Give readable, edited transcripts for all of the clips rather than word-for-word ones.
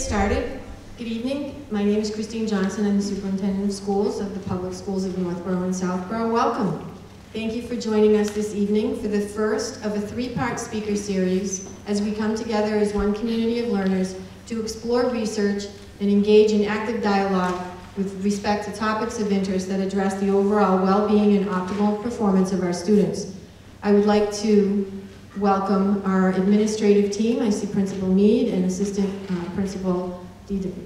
started. Good evening. My name is Christine Johnson. I'm the Superintendent of Schools of the Public Schools of Northborough and Southborough. Welcome. Thank you for joining us this evening for the first of a three-part speaker series as we come together as one community of learners to explore research and engage in active dialogue with respect to topics of interest that address the overall well-being and optimal performance of our students. I would like to welcome our administrative team. I see Principal Mead and Assistant Principal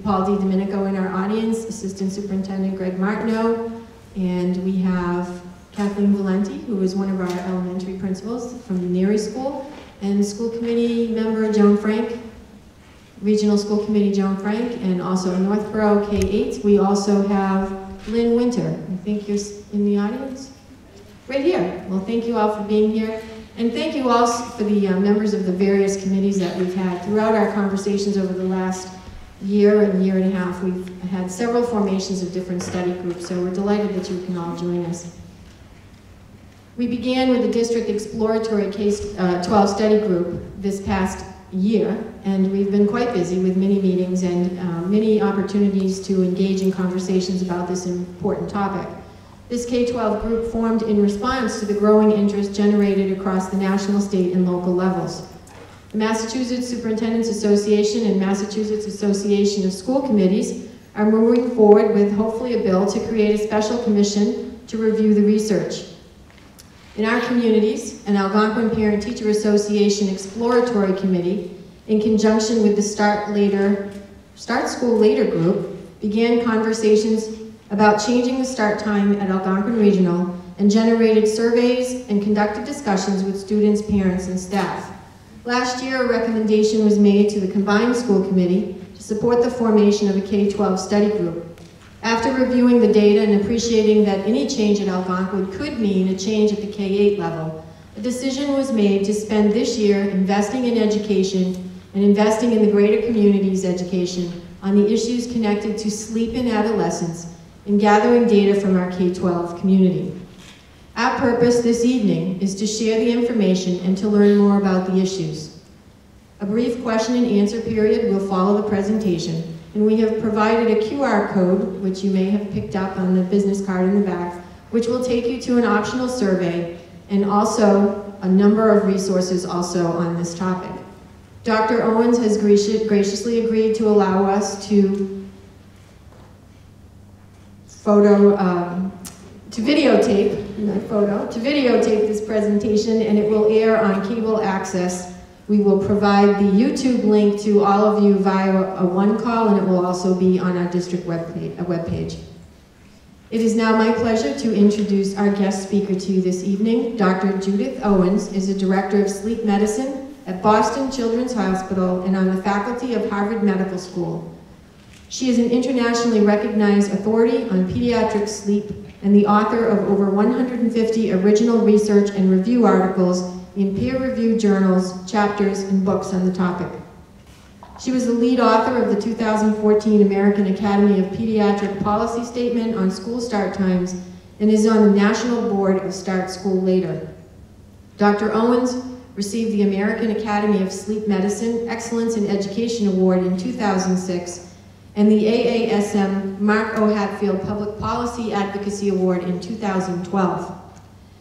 Paul DiDomenico in our audience, Assistant Superintendent Greg Martineau, and we have Kathleen Valenti, who is one of our elementary principals from the Neary School, and School Committee member Joan Frank, Regional School Committee Joan Frank, and also Northborough K-8. We also have Lynn Winter. I think you're in the audience? Right here. Well, thank you all for being here. And thank you all for the members of the various committees that we've had. Throughout our conversations over the last year and a half, we've had several formations of different study groups, so we're delighted that you can all join us. We began with the District Exploratory K-12 Study Group this past year, and we've been quite busy with many meetings and many opportunities to engage in conversations about this important topic. This K-12 group formed in response to the growing interest generated across the national, state, and local levels. The Massachusetts Superintendents Association and Massachusetts Association of School Committees are moving forward with hopefully a bill to create a special commission to review the research. In our communities, an Algonquin Parent-Teacher Association Exploratory Committee, in conjunction with the Start School Later group, began conversations about changing the start time at Algonquin Regional and generated surveys and conducted discussions with students, parents, and staff. Last year, a recommendation was made to the Combined School Committee to support the formation of a K-12 study group. After reviewing the data and appreciating that any change at Algonquin could mean a change at the K-8 level, a decision was made to spend this year investing in education and investing in the greater community's education on the issues connected to sleep in adolescence and gathering data from our K-12 community. Our purpose this evening is to share the information and to learn more about the issues. A brief question and answer period will follow the presentation, and we have provided a QR code, which you may have picked up on the business card in the back, which will take you to an optional survey and also a number of resources also on this topic. Dr. Owens has graciously agreed to allow us to videotape this presentation, and it will air on cable access. We will provide the YouTube link to all of you via a one call, and it will also be on our district webpage. It is now my pleasure to introduce our guest speaker to you this evening. Dr. Judith Owens is a director of sleep medicine at Boston Children's Hospital and on the faculty of Harvard Medical School. She is an internationally recognized authority on pediatric sleep and the author of over 150 original research and review articles in peer-reviewed journals, chapters, and books on the topic. She was the lead author of the 2014 American Academy of Pediatric Policy Statement on School Start Times and is on the National Board of Start School Later. Dr. Owens received the American Academy of Sleep Medicine Excellence in Education Award in 2006 and the AASM Mark O. Hatfield Public Policy Advocacy Award in 2012.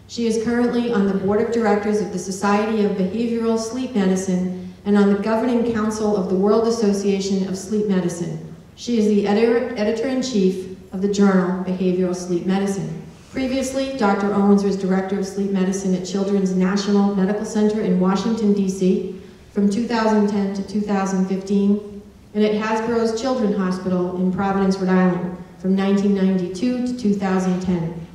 She is currently on the Board of Directors of the Society of Behavioral Sleep Medicine and on the Governing Council of the World Association of Sleep Medicine. She is the editor-in-chief of the journal Behavioral Sleep Medicine. Previously, Dr. Owens was Director of Sleep Medicine at Children's National Medical Center in Washington, D.C. from 2010 to 2015, and at Hasbro's Children's Hospital in Providence, Rhode Island from 1992 to 2010.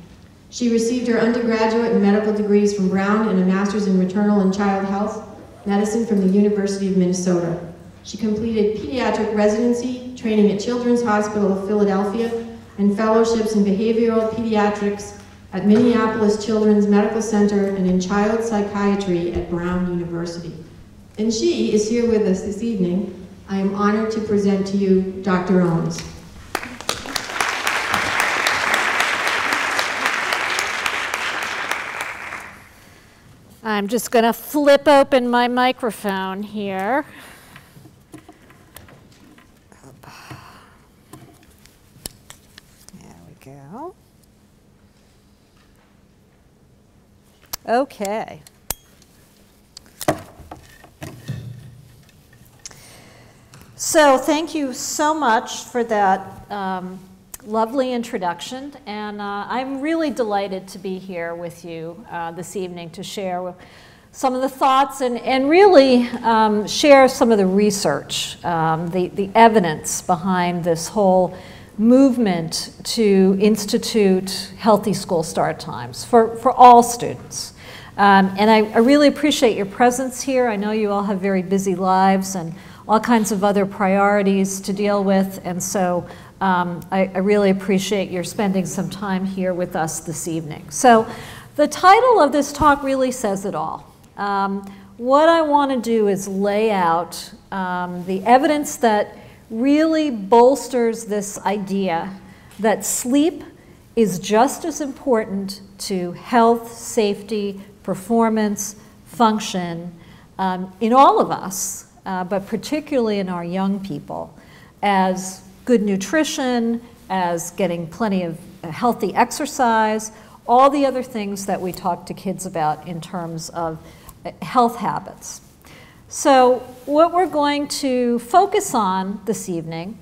She received her undergraduate and medical degrees from Brown and a master's in maternal and child health medicine from the University of Minnesota. She completed pediatric residency training at Children's Hospital of Philadelphia and fellowships in behavioral pediatrics at Minneapolis Children's Medical Center and in child psychiatry at Brown University. And she is here with us this evening. I am honored to present to you Dr. Owens. I'm just going to flip open my microphone here. Okay. So thank you so much for that lovely introduction, and I'm really delighted to be here with you this evening to share some of the thoughts and really share some of the research, the evidence behind this whole movement to institute healthy school start times for all students. And I really appreciate your presence here. I know you all have very busy lives and all kinds of other priorities to deal with, and so I really appreciate your spending some time here with us this evening. So the title of this talk really says it all. What I want to do is lay out the evidence that really bolsters this idea that sleep is just as important to health, safety, performance, function in all of us, but particularly in our young people, as good nutrition, as getting plenty of healthy exercise, all the other things that we talk to kids about in terms of health habits. So what we're going to focus on this evening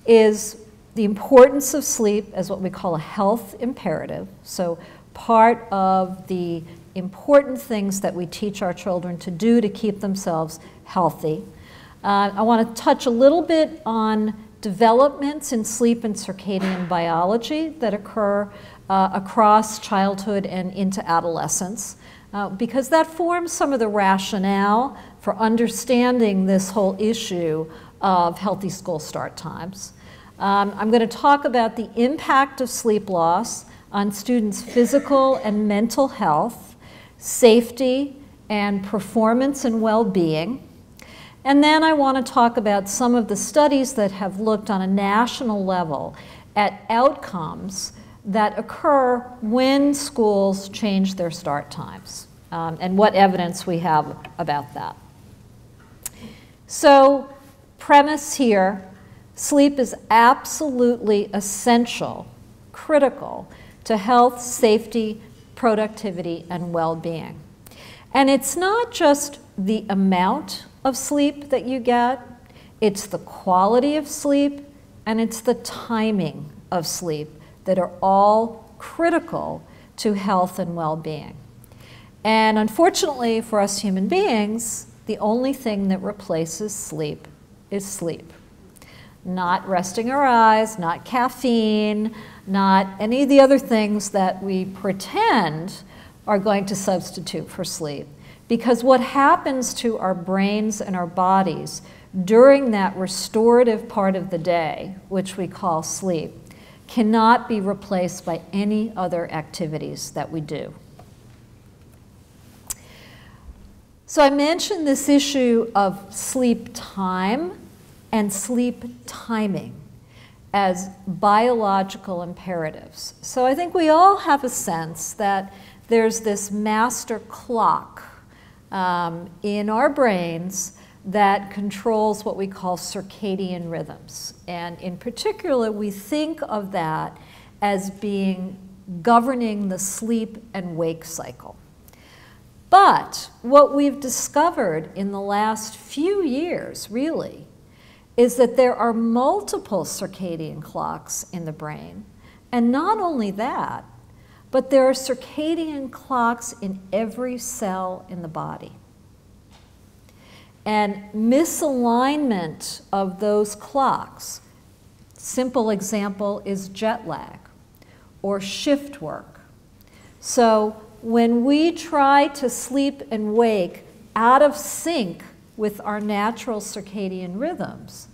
is the importance of sleep as what we call a health imperative. So part of the important things that we teach our children to do to keep themselves healthy. I want to touch a little bit on developments in sleep and circadian biology that occur across childhood and into adolescence, because that forms some of the rationale for understanding this whole issue of healthy school start times. I'm going to talk about the impact of sleep loss on students' physical and mental health, safety, and performance and well-being. And then I want to talk about some of the studies that have looked on a national level at outcomes that occur when schools change their start times, and what evidence we have about that. So, premise here, sleep is absolutely essential, critical to health, safety, productivity, and well-being. And it's not just the amount of sleep that you get, it's the quality of sleep, and it's the timing of sleep that are all critical to health and well-being. And unfortunately for us human beings, the only thing that replaces sleep is sleep. Not resting our eyes, not caffeine, not any of the other things that we pretend are going to substitute for sleep. Because what happens to our brains and our bodies during that restorative part of the day, which we call sleep, cannot be replaced by any other activities that we do. So I mentioned this issue of sleep time and sleep timing as biological imperatives. So I think we all have a sense that there's this master clock in our brains that controls what we call circadian rhythms. And in particular, we think of that as being governing the sleep and wake cycle. But what we've discovered in the last few years, really, is that there are multiple circadian clocks in the brain. And not only that, but there are circadian clocks in every cell in the body. And misalignment of those clocks, simple example is jet lag or shift work. So when we try to sleep and wake out of sync with our natural circadian rhythms,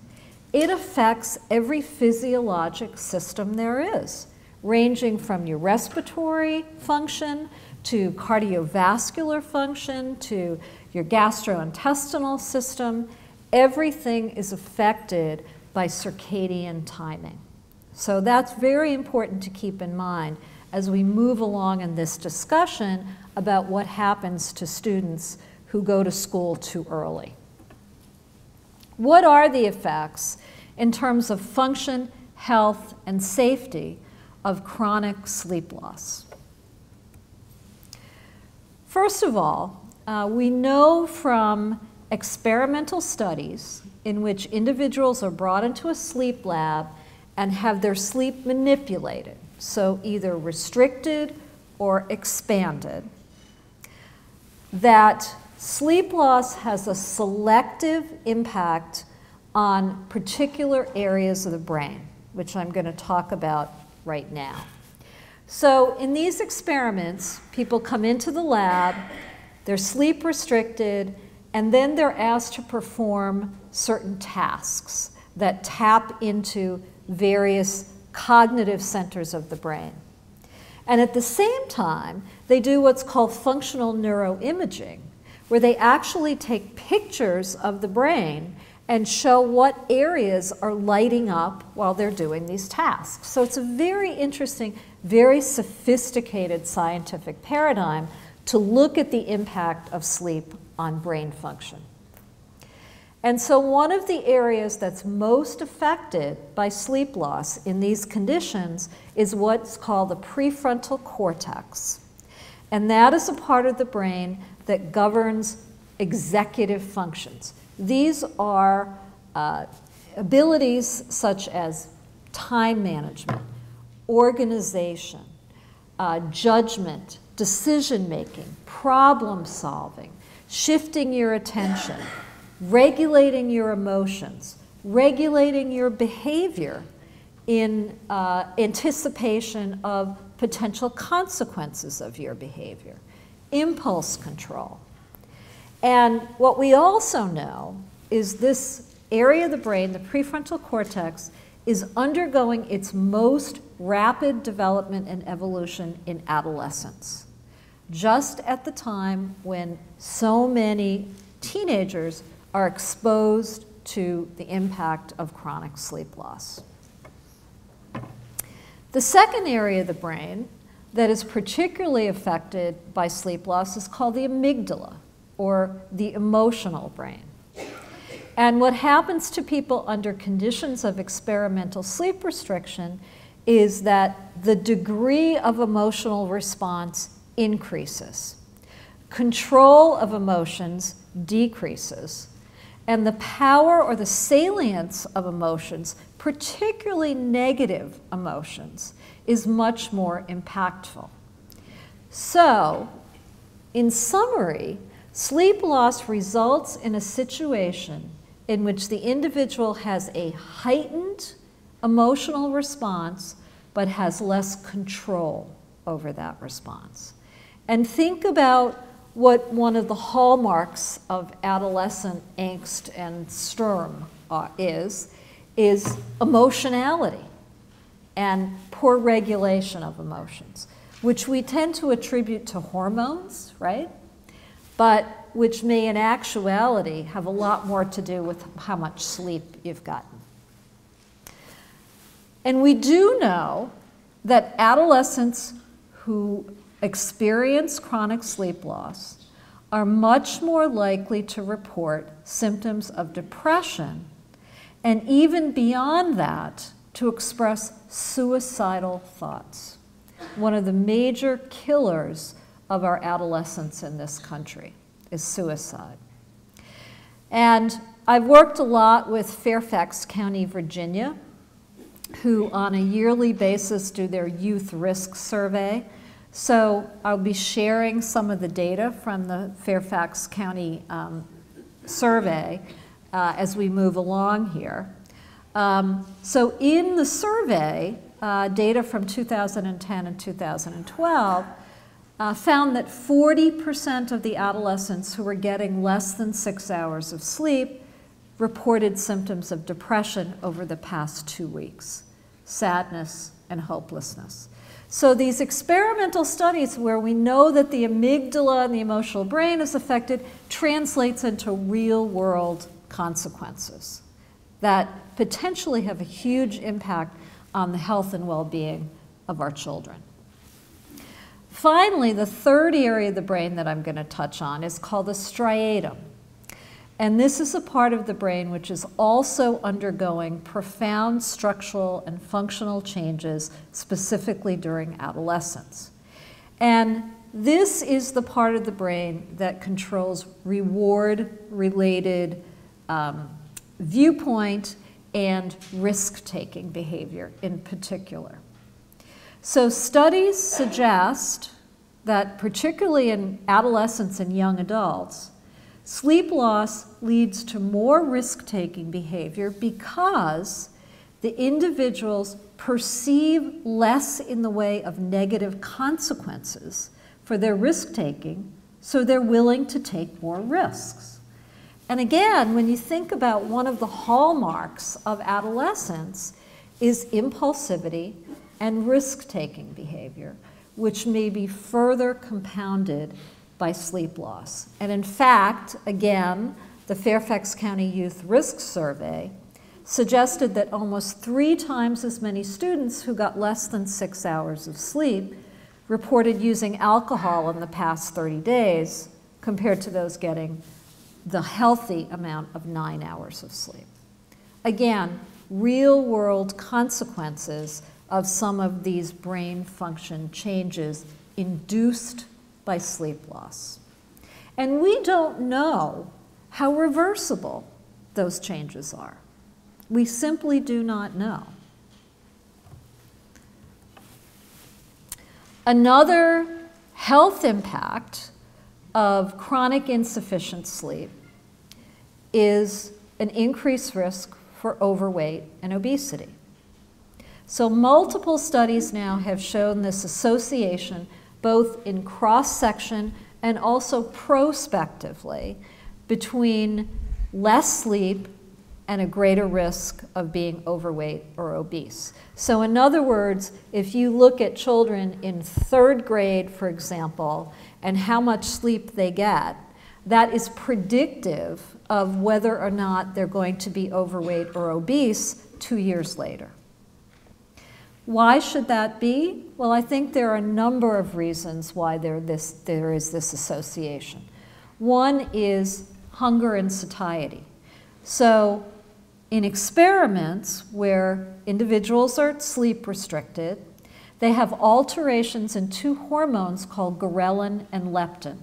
it affects every physiologic system there is, ranging from your respiratory function to cardiovascular function to your gastrointestinal system. Everything is affected by circadian timing. So that's very important to keep in mind as we move along in this discussion about what happens to students who go to school too early. What are the effects in terms of function, health, and safety of chronic sleep loss? First of all, we know from experimental studies in which individuals are brought into a sleep lab and have their sleep manipulated, so either restricted or expanded, that sleep loss has a selective impact on particular areas of the brain, which I'm going to talk about right now. So in these experiments, people come into the lab, they're sleep restricted, and then they're asked to perform certain tasks that tap into various cognitive centers of the brain. And at the same time, they do what's called functional neuroimaging, where they actually take pictures of the brain and show what areas are lighting up while they're doing these tasks. So it's a very interesting, very sophisticated scientific paradigm to look at the impact of sleep on brain function. And so one of the areas that's most affected by sleep loss in these conditions is what's called the prefrontal cortex. And that is a part of the brain that governs executive functions. These are abilities such as time management, organization, judgment, decision-making, problem-solving, shifting your attention, regulating your emotions, regulating your behavior in anticipation of potential consequences of your behavior, impulse control. And what we also know is this area of the brain, the prefrontal cortex, is undergoing its most rapid development and evolution in adolescence, just at the time when so many teenagers are exposed to the impact of chronic sleep loss. The second area of the brain that is particularly affected by sleep loss is called the amygdala, or the emotional brain. And what happens to people under conditions of experimental sleep restriction is that the degree of emotional response increases. Control of emotions decreases, and the power or the salience of emotions, particularly negative emotions, is much more impactful. So, in summary, sleep loss results in a situation in which the individual has a heightened emotional response but has less control over that response. And think about what one of the hallmarks of adolescent angst and sturm is emotionality and poor regulation of emotions, which we tend to attribute to hormones, right? But which may in actuality have a lot more to do with how much sleep you've gotten. And we do know that adolescents who experience chronic sleep loss are much more likely to report symptoms of depression, and even beyond that, to express suicidal thoughts, one of the major killers of our adolescents in this country is suicide. And I've worked a lot with Fairfax County, Virginia, who on a yearly basis do their youth risk survey. So I'll be sharing some of the data from the Fairfax County survey as we move along here. So in the survey, data from 2010 and 2012 found that 40% of the adolescents who were getting less than 6 hours of sleep reported symptoms of depression over the past 2 weeks, sadness and hopelessness. So these experimental studies where we know that the amygdala and the emotional brain is affected translates into real-world consequences that potentially have a huge impact on the health and well-being of our children. Finally, the third area of the brain that I'm going to touch on is called the striatum. And this is a part of the brain which is also undergoing profound structural and functional changes, specifically during adolescence. And this is the part of the brain that controls reward-related viewpoint and risk-taking behavior in particular. So studies suggest that particularly in adolescents and young adults, sleep loss leads to more risk-taking behavior because the individuals perceive less in the way of negative consequences for their risk-taking, so they're willing to take more risks. And again, when you think about one of the hallmarks of adolescence is impulsivity and risk-taking behavior, which may be further compounded by sleep loss. And in fact, again, the Fairfax County Youth Risk Survey suggested that almost 3 times as many students who got less than 6 hours of sleep reported using alcohol in the past 30 days compared to those getting the healthy amount of 9 hours of sleep. Again, real-world consequences of some of these brain function changes induced by sleep loss. And we don't know how reversible those changes are. We simply do not know. Another health impact of chronic insufficient sleep is an increased risk for overweight and obesity. So multiple studies now have shown this association both in cross-section and also prospectively between less sleep and a greater risk of being overweight or obese. So in other words, if you look at children in 3rd grade, for example, and how much sleep they get, that is predictive of whether or not they're going to be overweight or obese 2 years later. Why should that be? Well, I think there are a number of reasons why there is this association. One is hunger and satiety. So in experiments where individuals are sleep restricted, they have alterations in 2 hormones called ghrelin and leptin,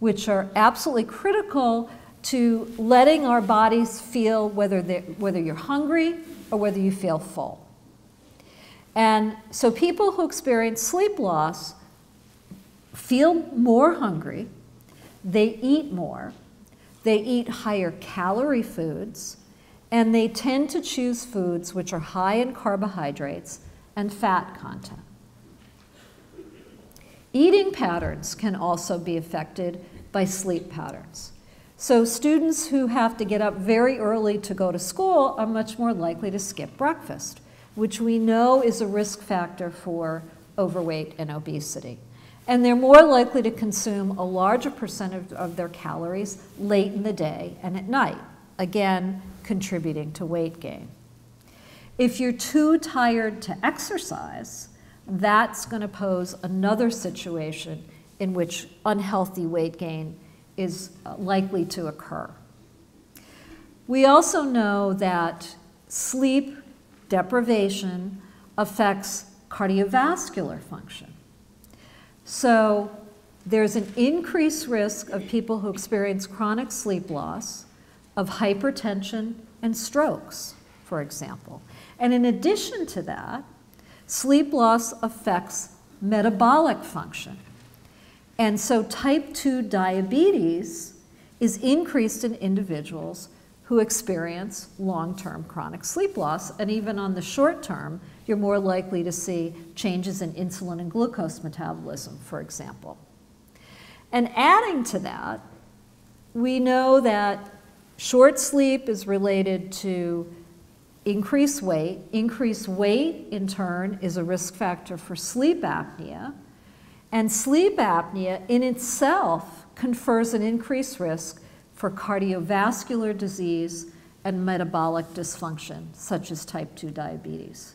which are absolutely critical to letting our bodies feel whether you're hungry or whether you feel full. And so people who experience sleep loss feel more hungry, they eat more, they eat higher calorie foods, and they tend to choose foods which are high in carbohydrates and fat content. Eating patterns can also be affected by sleep patterns. So students who have to get up very early to go to school are much more likely to skip breakfast, which we know is a risk factor for overweight and obesity. And they're more likely to consume a larger percentage of their calories late in the day and at night, again, contributing to weight gain. If you're too tired to exercise, that's going to pose another situation in which unhealthy weight gain is likely to occur. We also know that sleep deprivation affects cardiovascular function. So there's an increased risk of people who experience chronic sleep loss, of hypertension and strokes, for example. And in addition to that, sleep loss affects metabolic function. And so type 2 diabetes is increased in individuals who experience long-term chronic sleep loss. And even on the short term, you're more likely to see changes in insulin and glucose metabolism, for example. And adding to that, we know that short sleep is related to increased weight. Increased weight, in turn, is a risk factor for sleep apnea. And sleep apnea in itself confers an increased risk for cardiovascular disease and metabolic dysfunction, such as type 2 diabetes.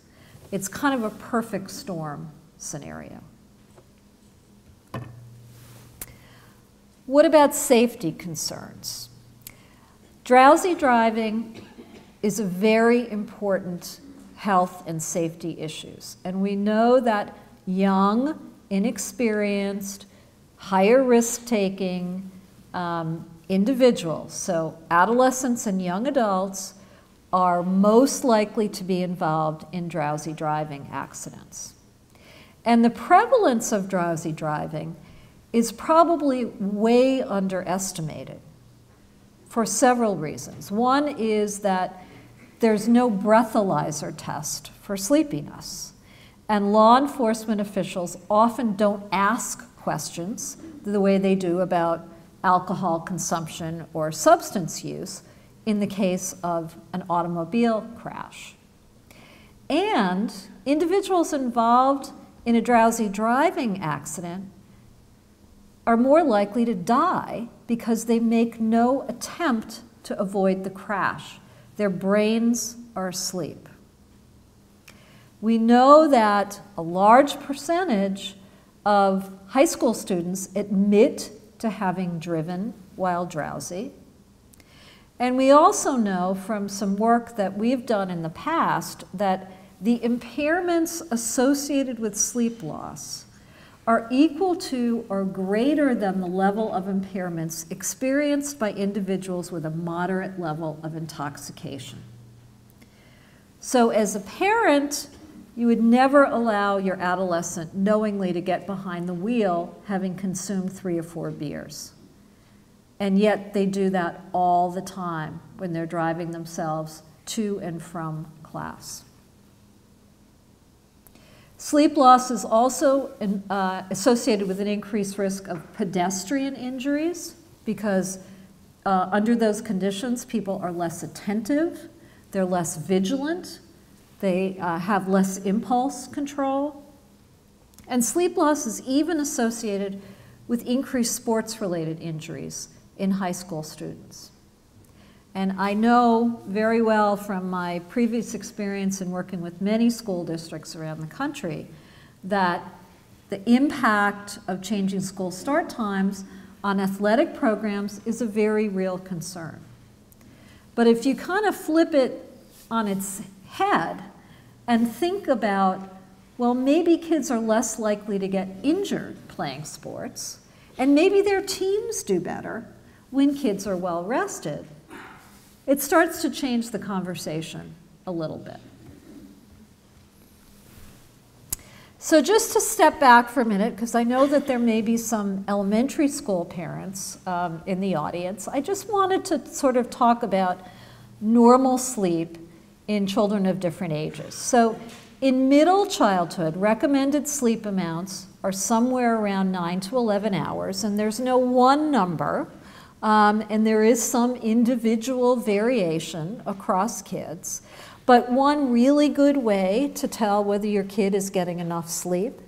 It's kind of a perfect storm scenario. What about safety concerns? Drowsy driving is a very important health and safety issues. And we know that young, inexperienced, higher risk-taking individuals, so adolescents and young adults, are most likely to be involved in drowsy driving accidents. And the prevalence of drowsy driving is probably way underestimated for several reasons. One is that there's no breathalyzer test for sleepiness, and law enforcement officials often don't ask questions the way they do about alcohol consumption or substance use in the case of an automobile crash. And individuals involved in a drowsy driving accident are more likely to die because they make no attempt to avoid the crash. Their brains are asleep. We know that a large percentage of high school students admit to having driven while drowsy. And we also know from some work that we've done in the past that the impairments associated with sleep loss are equal to or greater than the level of impairments experienced by individuals with a moderate level of intoxication. So as a parent, you would never allow your adolescent knowingly to get behind the wheel having consumed 3 or 4 beers. And yet they do that all the time when they're driving themselves to and from class. Sleep loss is also associated with an increased risk of pedestrian injuries because under those conditions, people are less attentive, they're less vigilant, they have less impulse control. And sleep loss is even associated with increased sports-related injuries in high school students. And I know very well from my previous experience in working with many school districts around the country that the impact of changing school start times on athletic programs is a very real concern. But if you kind of flip it on its head and think about, well, maybe kids are less likely to get injured playing sports, and maybe their teams do better when kids are well rested, it starts to change the conversation a little bit. So just to step back for a minute, because I know that there may be some elementary school parents in the audience, I just wanted to sort of talk about normal sleep in children of different ages. So in middle childhood, recommended sleep amounts are somewhere around 9 to 11 hours, and there's no one number. And there is some individual variation across kids. But one really good way to tell whether your kid is getting enough sleep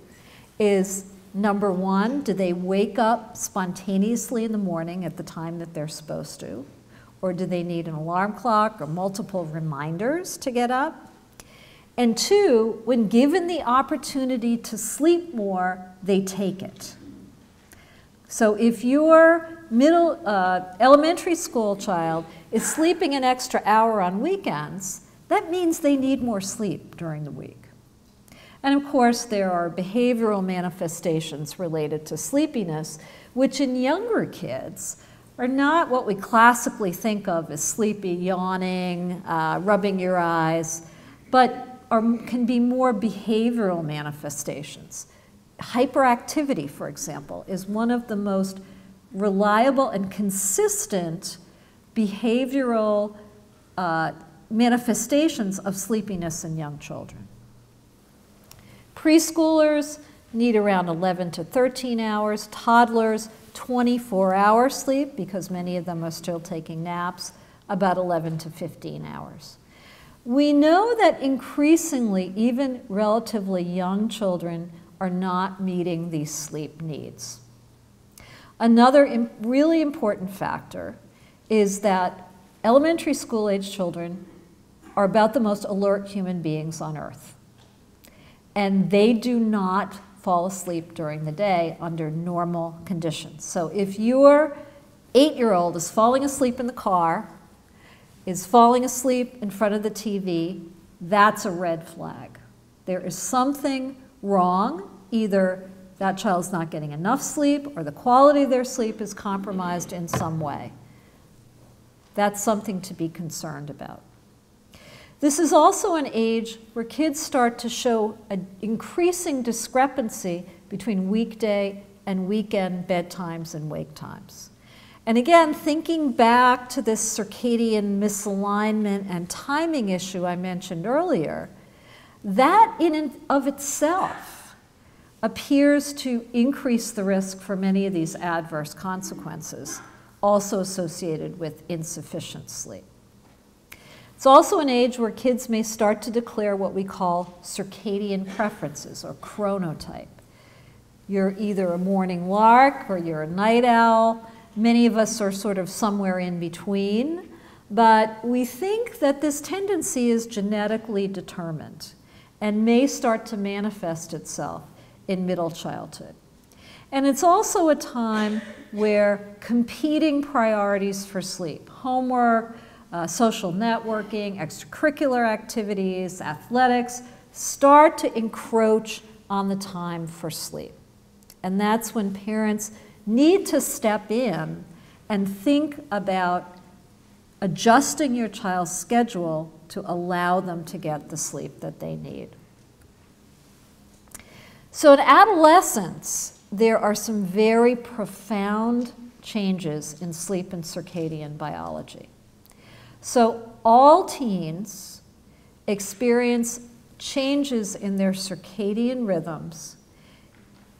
is, number one, do they wake up spontaneously in the morning at the time that they're supposed to? Or do they need an alarm clock or multiple reminders to get up? And two, when given the opportunity to sleep more, they take it. So if your elementary school child is sleeping an extra hour on weekends, that means they need more sleep during the week. And of course, there are behavioral manifestations related to sleepiness, which in younger kids are not what we classically think of as sleepy, yawning, rubbing your eyes, but can be more behavioral manifestations. Hyperactivity, for example, is one of the most reliable and consistent behavioral manifestations of sleepiness in young children. Preschoolers need around 11 to 13 hours. Toddlers, 24-hour sleep, because many of them are still taking naps, about 11 to 15 hours. We know that increasingly, even relatively young children are not meeting these sleep needs. Another really important factor is that elementary school age children are about the most alert human beings on earth. And they do not fall asleep during the day under normal conditions. So if your 8-year-old is falling asleep in the car, is falling asleep in front of the TV, that's a red flag. There is something wrong. Either that child's not getting enough sleep or the quality of their sleep is compromised in some way. That's something to be concerned about. This is also an age where kids start to show an increasing discrepancy between weekday and weekend bedtimes and wake times. And again, thinking back to this circadian misalignment and timing issue I mentioned earlier, that in and of itself appears to increase the risk for many of these adverse consequences, also associated with insufficient sleep. It's also an age where kids may start to declare what we call circadian preferences or chronotype. You're either a morning lark or you're a night owl. Many of us are sort of somewhere in between, but we think that this tendency is genetically determined and may start to manifest itself in middle childhood. And it's also a time where competing priorities for sleep, homework, social networking, extracurricular activities, athletics, start to encroach on the time for sleep. And that's when parents need to step in and think about adjusting your child's schedule to allow them to get the sleep that they need. So in adolescence, there are some very profound changes in sleep and circadian biology. So all teens experience changes in their circadian rhythms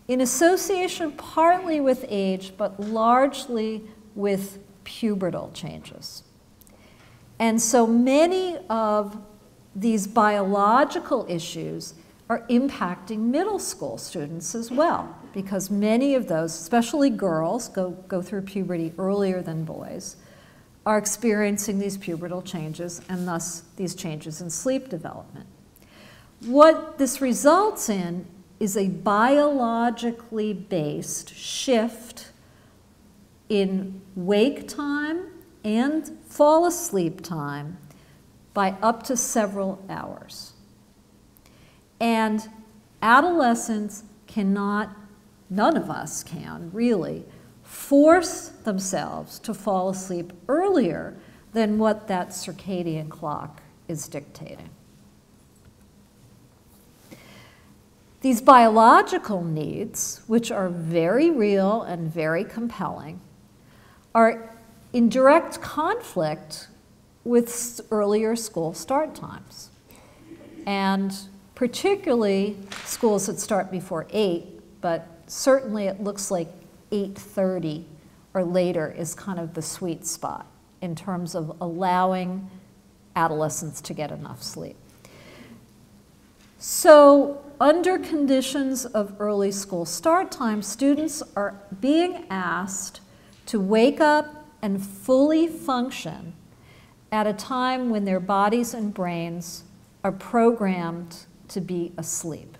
in association partly with age, but largely with pubertal changes. And so many of these biological issues are impacting middle school students as well, because many of those, especially girls, go through puberty earlier than boys, are experiencing these pubertal changes and thus these changes in sleep development. What this results in is a biologically based shift in wake time and fall asleep time by up to several hours. And adolescents cannot, none of us can really, force themselves to fall asleep earlier than what that circadian clock is dictating. These biological needs, which are very real and very compelling, are in direct conflict with earlier school start times. And particularly schools that start before 8, but certainly it looks like 8:30 or later is kind of the sweet spot in terms of allowing adolescents to get enough sleep. So under conditions of early school start time, students are being asked to wake up and fully function at a time when their bodies and brains are programmed to be asleep.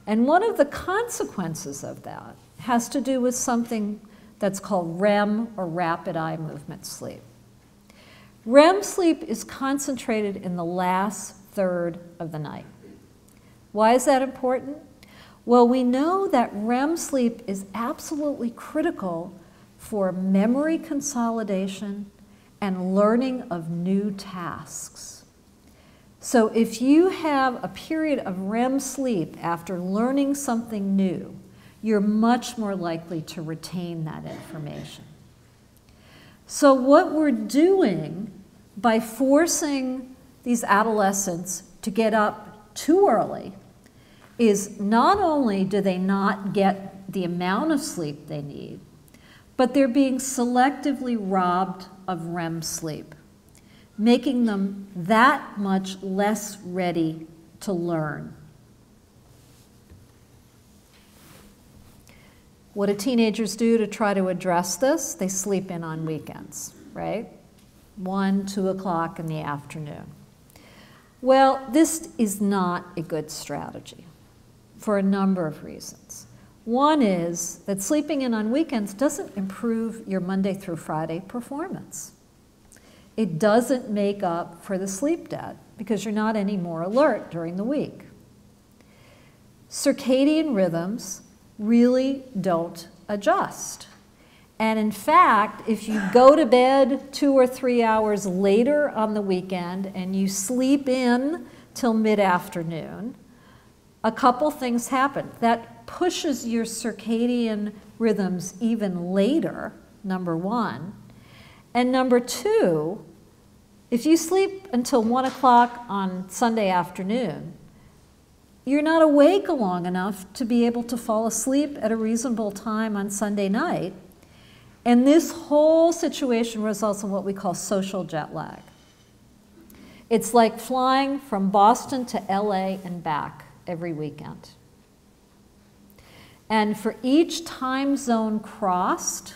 And one of the consequences of that has to do with something that's called REM, or rapid eye movement sleep. REM sleep is concentrated in the last third of the night. Why is that important? Well, we know that REM sleep is absolutely critical for memory consolidation and learning of new tasks. So if you have a period of REM sleep after learning something new, you're much more likely to retain that information. So what we're doing by forcing these adolescents to get up too early is not only do they not get the amount of sleep they need, but they're being selectively robbed of REM sleep, making them that much less ready to learn. What do teenagers do to try to address this? They sleep in on weekends, right? 1, 2 o'clock in the afternoon. Well, this is not a good strategy for a number of reasons. One is that sleeping in on weekends doesn't improve your Monday through Friday performance. It doesn't make up for the sleep debt because you're not any more alert during the week. Circadian rhythms really don't adjust. And in fact, if you go to bed 2 or 3 hours later on the weekend and you sleep in till mid-afternoon, a couple things happen. That pushes your circadian rhythms even later, number one. And number two, if you sleep until 1 o'clock on Sunday afternoon, you're not awake long enough to be able to fall asleep at a reasonable time on Sunday night. And this whole situation results in what we call social jet lag. It's like flying from Boston to LA and back every weekend. And for each time zone crossed,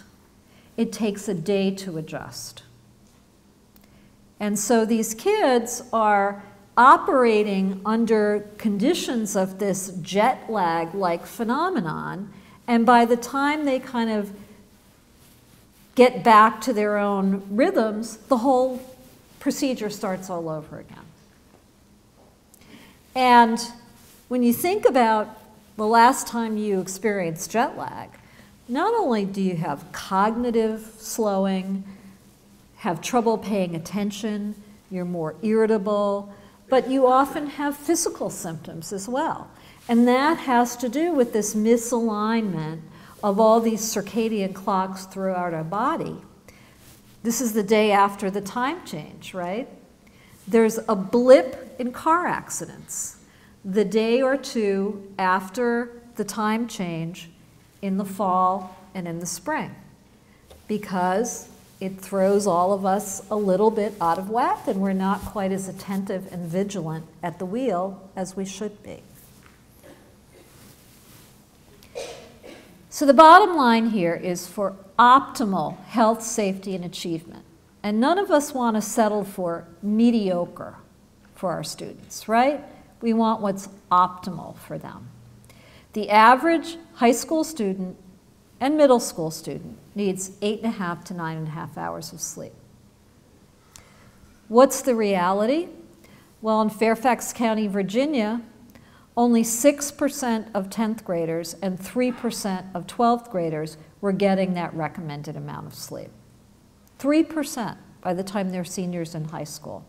it takes a day to adjust. And so these kids are operating under conditions of this jet lag-like phenomenon, and by the time they kind of get back to their own rhythms, the whole procedure starts all over again. And when you think about the last time you experienced jet lag, not only do you have cognitive slowing, have trouble paying attention, you're more irritable, but you often have physical symptoms as well. And that has to do with this misalignment of all these circadian clocks throughout our body. This is the day after the time change, right? There's a blip in car accidents the day or two after the time change in the fall and in the spring, because it throws all of us a little bit out of whack and we're not quite as attentive and vigilant at the wheel as we should be. So the bottom line here is for optimal health, safety, and achievement. And none of us want to settle for mediocre for our students, right? We want what's optimal for them. The average high school student and middle school student needs 8.5 to 9.5 hours of sleep. What's the reality? Well, in Fairfax County, Virginia, only 6% of 10th graders and 3% of 12th graders were getting that recommended amount of sleep. 3% by the time they're seniors in high school.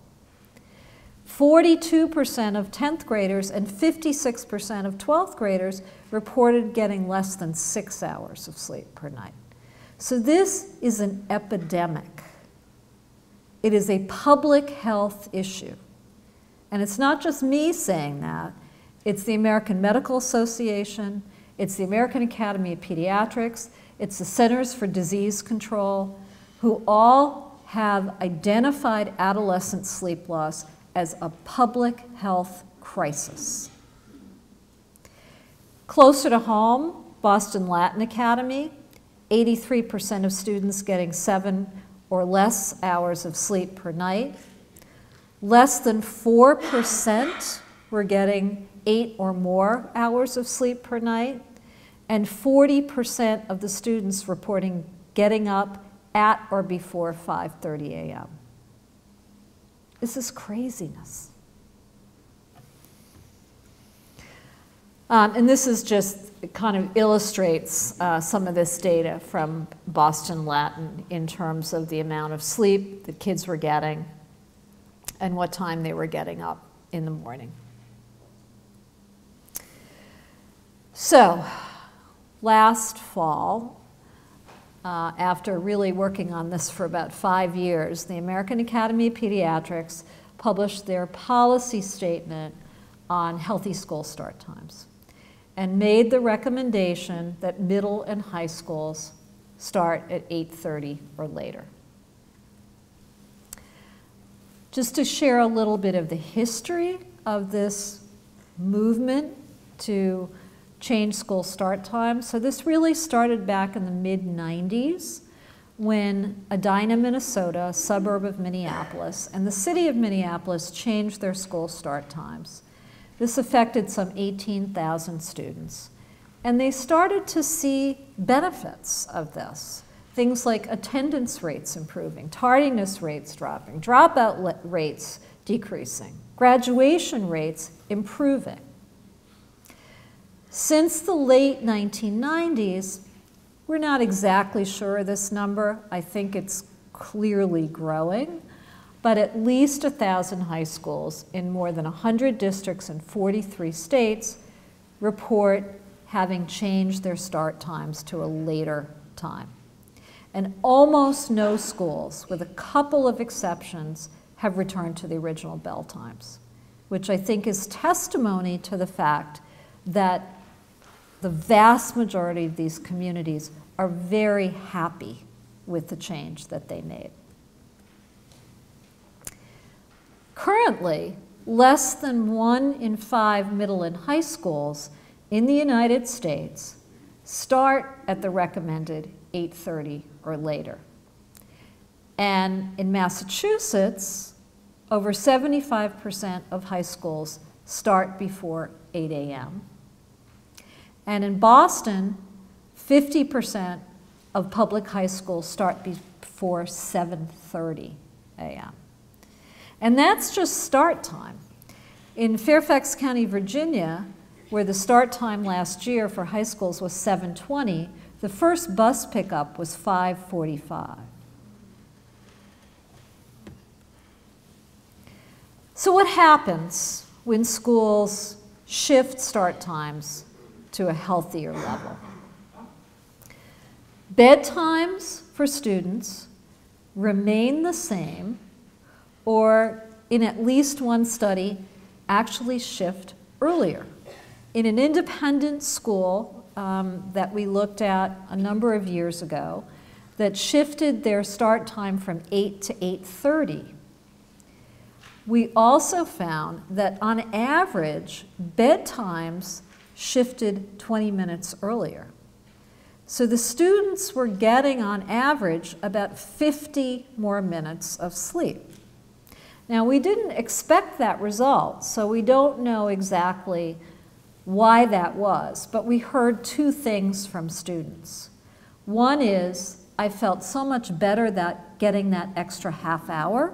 42% of 10th graders and 56% of 12th graders reported getting less than 6 hours of sleep per night. So this is an epidemic. It is a public health issue. And it's not just me saying that. It's the American Medical Association, it's the American Academy of Pediatrics, it's the Centers for Disease Control, who all have identified adolescent sleep loss as a public health crisis. Closer to home, Boston Latin Academy, 83% of students getting 7 or less hours of sleep per night. Less than 4% were getting 8 or more hours of sleep per night, and 40% of the students reporting getting up at or before 5:30 a.m. This is craziness. And this is just, it kind of illustrates some of this data from Boston Latin in terms of the amount of sleep that kids were getting and what time they were getting up in the morning. So, last fall, after really working on this for about 5 years, the American Academy of Pediatrics published their policy statement on healthy school start times and made the recommendation that middle and high schools start at 8:30 or later. Just to share a little bit of the history of this movement to change school start time. So this really started back in the mid-90s when Edina, Minnesota, a suburb of Minneapolis, and the city of Minneapolis changed their school start times. This affected some 18,000 students. And they started to see benefits of this. Things like attendance rates improving, tardiness rates dropping, dropout rates decreasing, graduation rates improving. Since the late 1990s, we're not exactly sure of this number. I think it's clearly growing, but at least 1,000 high schools in more than 100 districts in 43 states report having changed their start times to a later time. And almost no schools, with a couple of exceptions, have returned to the original bell times, which I think is testimony to the fact that the vast majority of these communities are very happy with the change that they made. Currently, less than 1 in 5 middle and high schools in the United States start at the recommended 8:30 or later. And in Massachusetts, over 75% of high schools start before 8 a.m. And in Boston, 50% of public high schools start before 7:30 a.m. And that's just start time. In Fairfax County, Virginia, where the start time last year for high schools was 7:20, the first bus pickup was 5:45. So what happens when schools shift start times to a healthier level? Bedtimes for students remain the same, or in at least one study, actually shift earlier. In an independent school that we looked at a number of years ago that shifted their start time from 8 to 8:30, we also found that on average, bedtimes shifted 20 minutes earlier. So the students were getting on average about 50 more minutes of sleep. Now, we didn't expect that result, so we don't know exactly why that was, but we heard two things from students. One is, I felt so much better that getting that extra half hour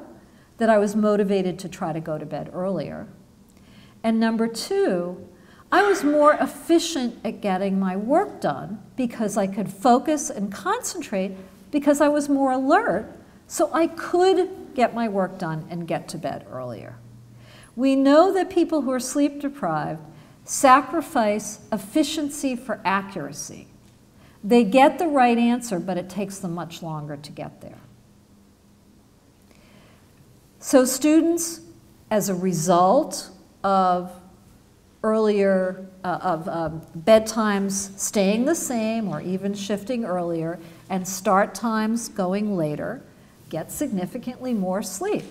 that I was motivated to try to go to bed earlier. And number two, I was more efficient at getting my work done because I could focus and concentrate because I was more alert, so I could get my work done and get to bed earlier. We know that people who are sleep deprived sacrifice efficiency for accuracy. They get the right answer, but it takes them much longer to get there. So students, as a result of earlier, bedtimes staying the same or even shifting earlier and start times going later, get significantly more sleep.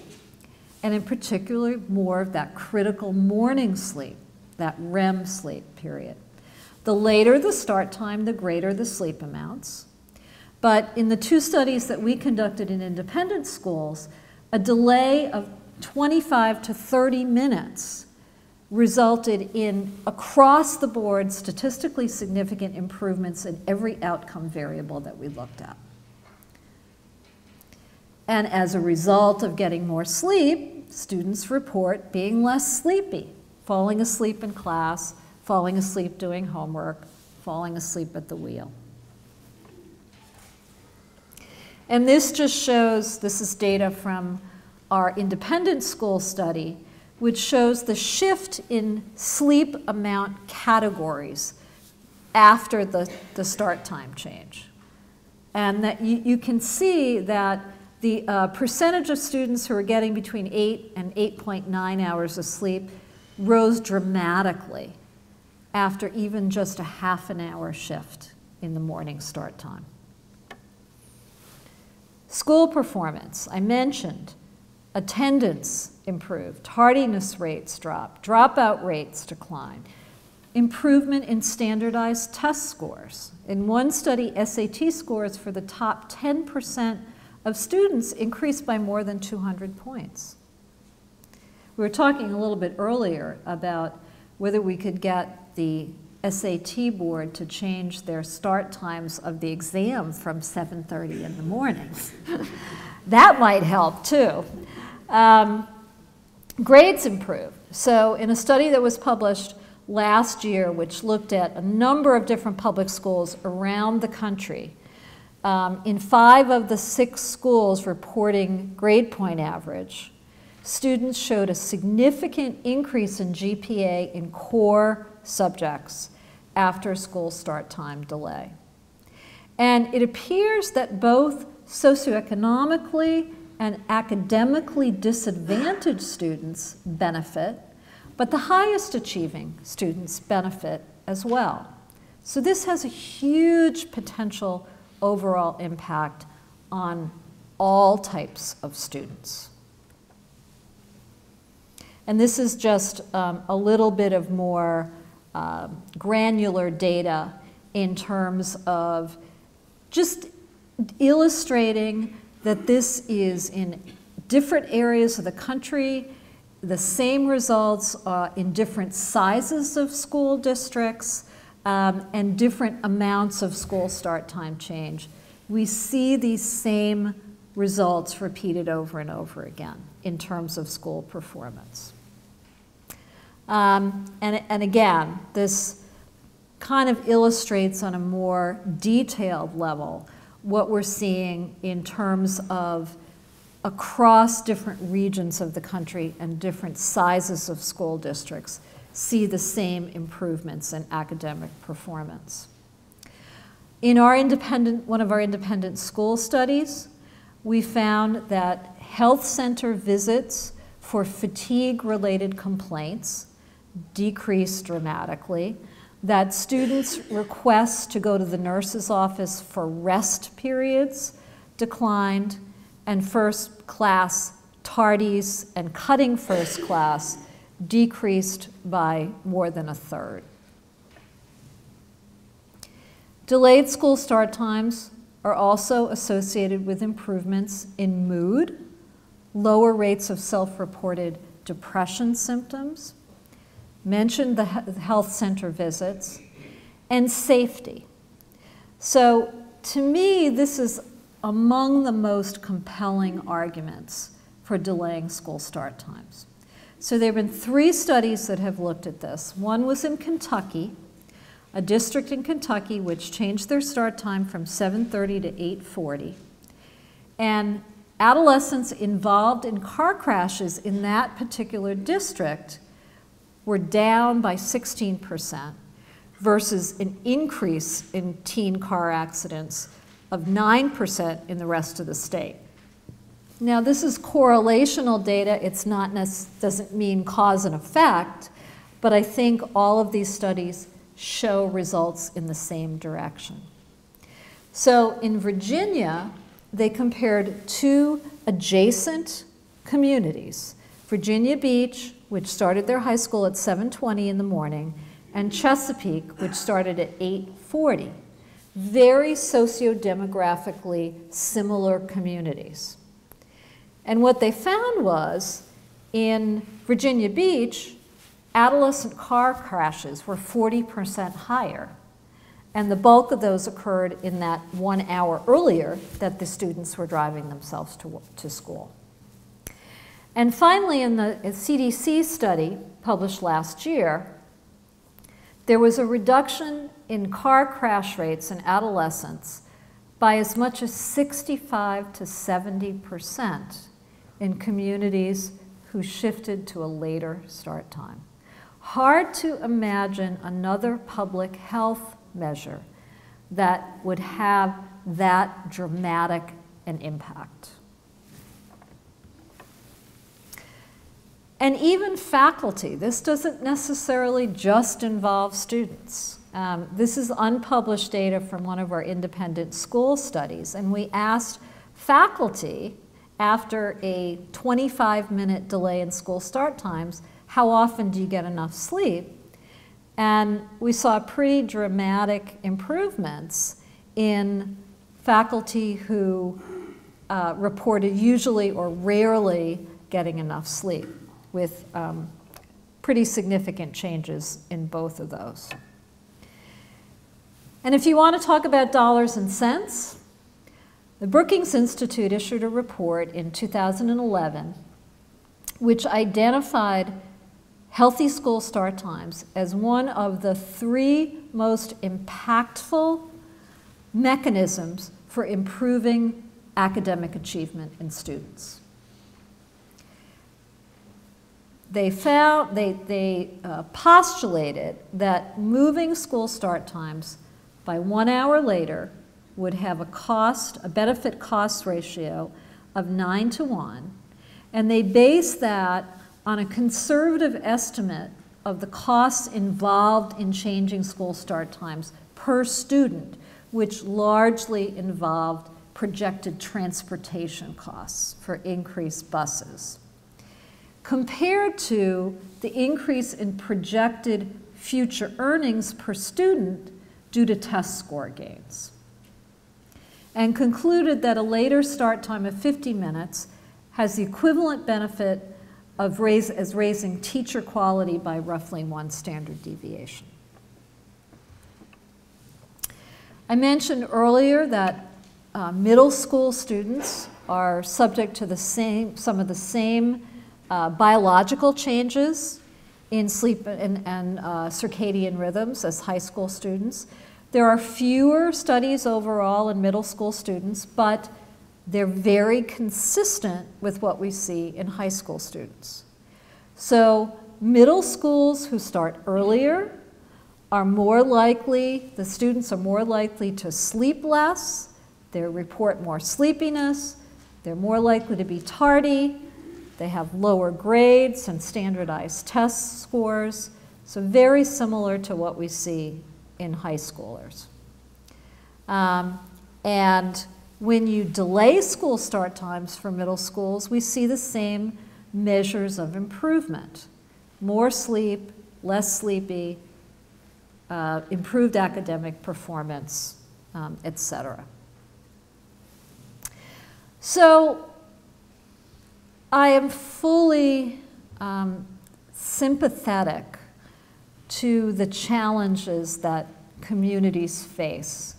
And in particular, more of that critical morning sleep, that REM sleep period. The later the start time, the greater the sleep amounts. But in the two studies that we conducted in independent schools, a delay of 25 to 30 minutes resulted in across-the-board statistically significant improvements in every outcome variable that we looked at. And as a result of getting more sleep, students report being less sleepy, falling asleep in class, falling asleep doing homework, falling asleep at the wheel. And this just shows, this is data from our independent school study, which shows the shift in sleep amount categories after the start time change. And that you can see that the percentage of students who are getting between 8 and 8.9 hours of sleep rose dramatically after even just a half an hour shift in the morning start time. School performance, I mentioned. Attendance improved, tardiness rates dropped, dropout rates declined, improvement in standardized test scores. In one study, SAT scores for the top 10% of students increased by more than 200 points. We were talking a little bit earlier about whether we could get the SAT board to change their start times of the exam from 7:30 in the morning. That might help too. Grades improved. So in a study that was published last year, which looked at a number of different public schools around the country. In 5 of the 6 schools reporting grade point average, students showed a significant increase in GPA in core subjects after school start time delay. And it appears that both socioeconomically and academically disadvantaged students benefit, but the highest achieving students benefit as well. So this has a huge potential overall impact on all types of students. And this is just a little bit of more granular data in terms of just illustrating that this is in different areas of the country, the same results in different sizes of school districts, and different amounts of school start time change. We see these same results repeated over and over again in terms of school performance. And again, this kind of illustrates on a more detailed level what we're seeing in terms of across different regions of the country and different sizes of school districts see the same improvements in academic performance. In our one of our independent school studies, we found that health center visits for fatigue-related complaints decreased dramatically, that students' requests to go to the nurse's office for rest periods declined, and first class tardies and cutting first class decreased by more than 1/3. Delayed school start times are also associated with improvements in mood, lower rates of self-reported depression symptoms, mentioned the health center visits, and safety. So to me, this is among the most compelling arguments for delaying school start times. So there have been 3 studies that have looked at this. One was in Kentucky, a district in Kentucky which changed their start time from 7:30 to 8:40. And adolescents involved in car crashes in that particular district were down by 16% versus an increase in teen car accidents of 9% in the rest of the state. Now, this is correlational data. It's not doesn't mean cause and effect, but I think all of these studies show results in the same direction. So in Virginia, they compared 2 adjacent communities, Virginia Beach, which started their high school at 7:20 in the morning, and Chesapeake, which started at 8:40. Very socio-demographically similar communities. And what they found was, in Virginia Beach, adolescent car crashes were 40% higher. And the bulk of those occurred in that 1 hour earlier that the students were driving themselves to school. And finally, in the CDC study published last year, there was a reduction in car crash rates in adolescents by as much as 65 to 70% in communities who shifted to a later start time. Hard to imagine another public health measure that would have that dramatic an impact. And even faculty, this doesn't necessarily just involve students. This is unpublished data from one of our independent school studies, and we asked faculty after a 25-minute delay in school start times, how often do you get enough sleep? And we saw pretty dramatic improvements in faculty who reported usually or rarely getting enough sleep, with pretty significant changes in both of those. And if you want to talk about dollars and cents, the Brookings Institute issued a report in 2011 which identified healthy school start times as one of the 3 most impactful mechanisms for improving academic achievement in students. They postulated that moving school start times by 1 hour later would have a benefit cost ratio of 9:1, and they based that on a conservative estimate of the costs involved in changing school start times per student, which largely involved projected transportation costs for increased buses, compared to the increase in projected future earnings per student due to test score gains, and concluded that a later start time of 50 minutes has the equivalent benefit of raising teacher quality by roughly 1 standard deviation. I mentioned earlier that middle school students are subject to some of the same biological changes in sleep and circadian rhythms as high school students. There are fewer studies overall in middle school students, but they're very consistent with what we see in high school students. So middle schools who start earlier are more likely, the students are more likely to sleep less, they report more sleepiness, they're more likely to be tardy, they have lower grades and standardized test scores, so very similar to what we see in high schoolers. And when you delay school start times for middle schools, we see the same measures of improvement. More sleep, less sleepy, improved academic performance, etc. So I am fully sympathetic to the challenges that communities face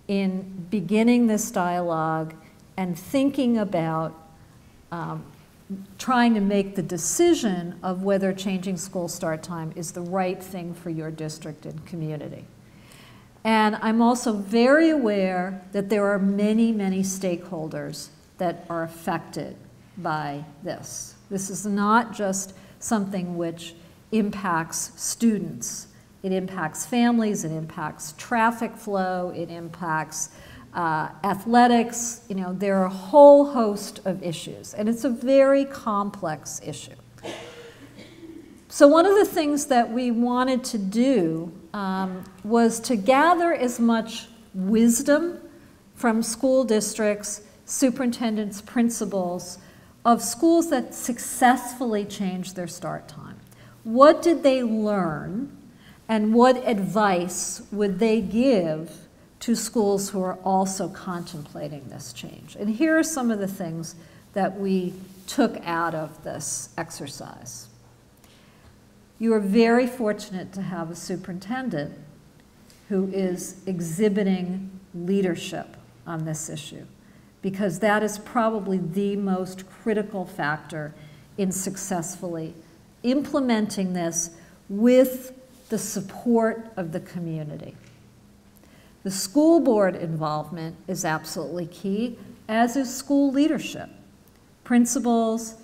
in beginning this dialogue and thinking about trying to make the decision of whether changing school start time is the right thing for your district and community. And I'm also very aware that there are many, many stakeholders that are affected by this. This is not just something which impacts students. It impacts families, it impacts traffic flow, it impacts athletics. You know, there are a whole host of issues, and it's a very complex issue. So one of the things that we wanted to do was to gather as much wisdom from school districts, superintendents, principals, of schools that successfully changed their start time. What did they learn, and what advice would they give to schools who are also contemplating this change? And here are some of the things that we took out of this exercise. You are very fortunate to have a superintendent who is exhibiting leadership on this issue, because that is probably the most critical factor in successfully implementing this with the support of the community. The school board involvement is absolutely key, as is school leadership. Principals,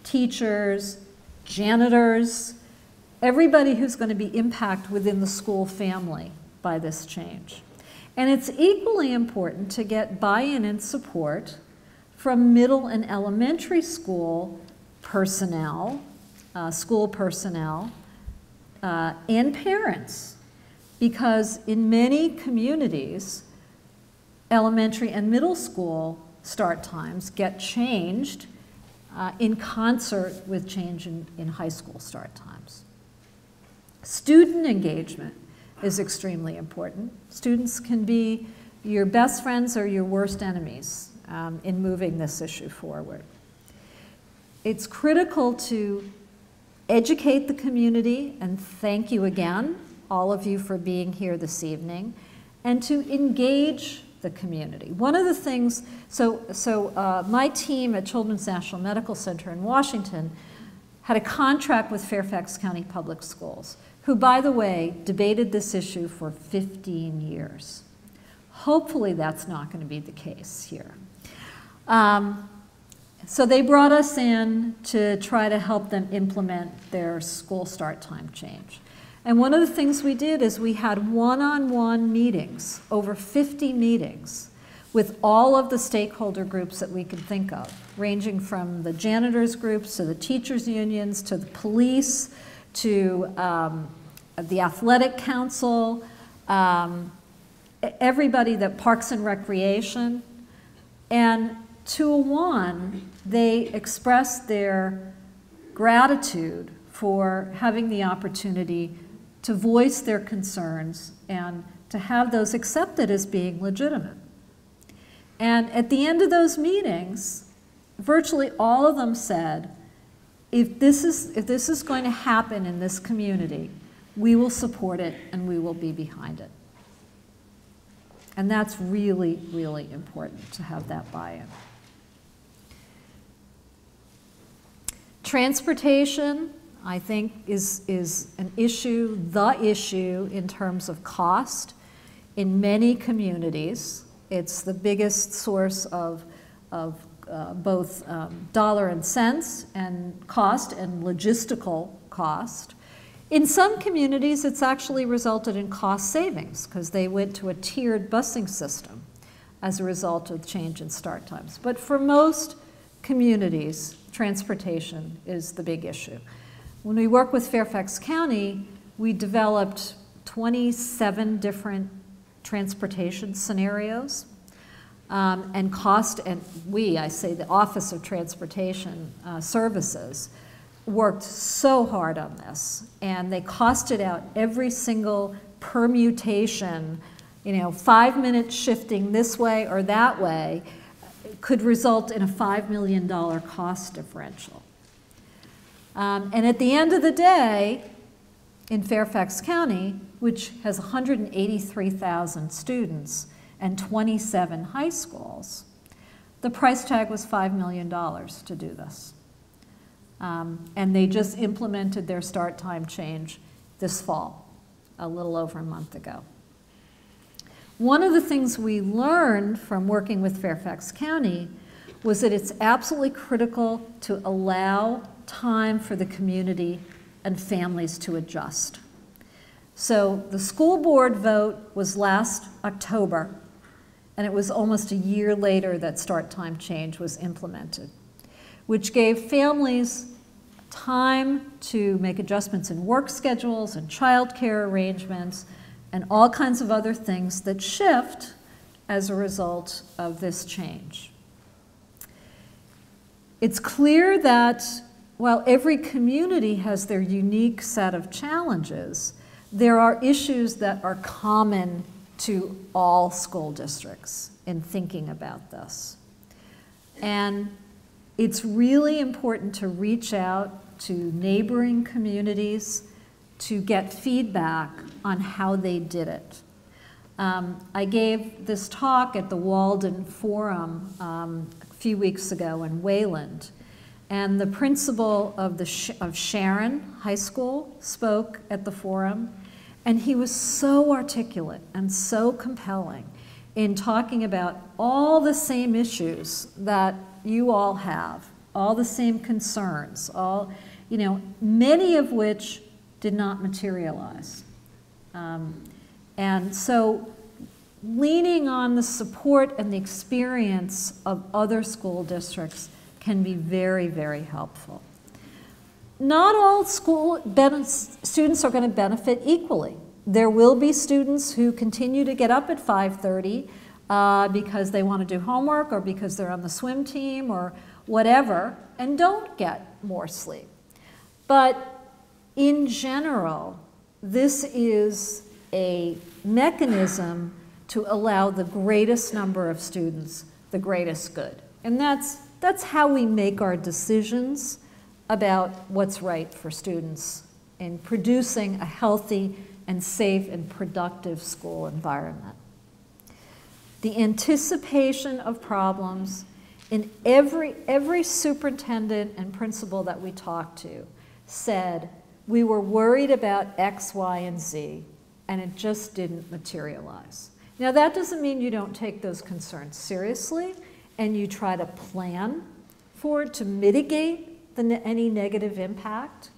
teachers, janitors, everybody who's going to be impacted within the school family by this change. And it's equally important to get buy-in and support from middle and elementary school personnel, school personnel, and parents. Because in many communities, elementary and middle school start times get changed in concert with change in high school start times. Student engagement is extremely important. Students can be your best friends or your worst enemies in moving this issue forward. It's critical to educate the community, and thank you again, all of you, for being here this evening, and to engage the community. One of the things, my team at Children's National Medical Center in Washington had a contract with Fairfax County Public Schools, who, by the way, debated this issue for 15 years. Hopefully that's not going to be the case here. So they brought us in to try to help them implement their school start time change. And one of the things we did is we had one-on-one meetings, over 50 meetings, with all of the stakeholder groups that we could think of, ranging from the janitors groups to the teachers unions to the police to the athletic council, everybody, that Parks and Recreation. And to a one, they expressed their gratitude for having the opportunity to voice their concerns and to have those accepted as being legitimate. And at the end of those meetings, virtually all of them said, if this is going to happen in this community, we will support it and we will be behind it. And that's really, really important to have that buy-in. Transportation, I think, is an issue, the issue in terms of cost in many communities. It's the biggest source of both dollar and cents and cost and logistical cost. In some communities, it's actually resulted in cost savings because they went to a tiered busing system as a result of the change in start times. But for most communities, transportation is the big issue. When we work with Fairfax County, we developed 27 different transportation scenarios. And cost, and I say the Office of Transportation Services, worked so hard on this. And they costed out every single permutation, 5 minutes shifting this way or that way could result in a $5 million cost differential. And at the end of the day, in Fairfax County, which has 183,000 students and 27 high schools, the price tag was $5 million to do this. And they just implemented their start time change this fall, a little over a month ago. One of the things we learned from working with Fairfax County was that it's absolutely critical to allow time for the community and families to adjust. So the school board vote was last October, and it was almost a year later that start time change was implemented, which gave families time to make adjustments in work schedules and childcare arrangements and all kinds of other things that shift as a result of this change. It's clear that while every community has their unique set of challenges, there are issues that are common to all school districts in thinking about this. And it's really important to reach out to neighboring communities to get feedback on how they did it. I gave this talk at the Walden Forum a few weeks ago in Wayland, and the principal of Sharon High School spoke at the forum, and he was so articulate and so compelling in talking about all the same issues that you all have, all the same concerns, many of which did not materialize. And so leaning on the support and the experience of other school districts can be very, very helpful. Not all students are going to benefit equally. There will be students who continue to get up at 5:30 because they want to do homework or because they're on the swim team or whatever and don't get more sleep. But in general, this is a mechanism to allow the greatest number of students the greatest good. And that's how we make our decisions about what's right for students in producing a healthy and safe and productive school environment. The anticipation of problems in every superintendent and principal that we talk to said, we were worried about X, Y, and Z, and it just didn't materialize. Now, that doesn't mean you don't take those concerns seriously and you try to plan for it to mitigate any negative impact.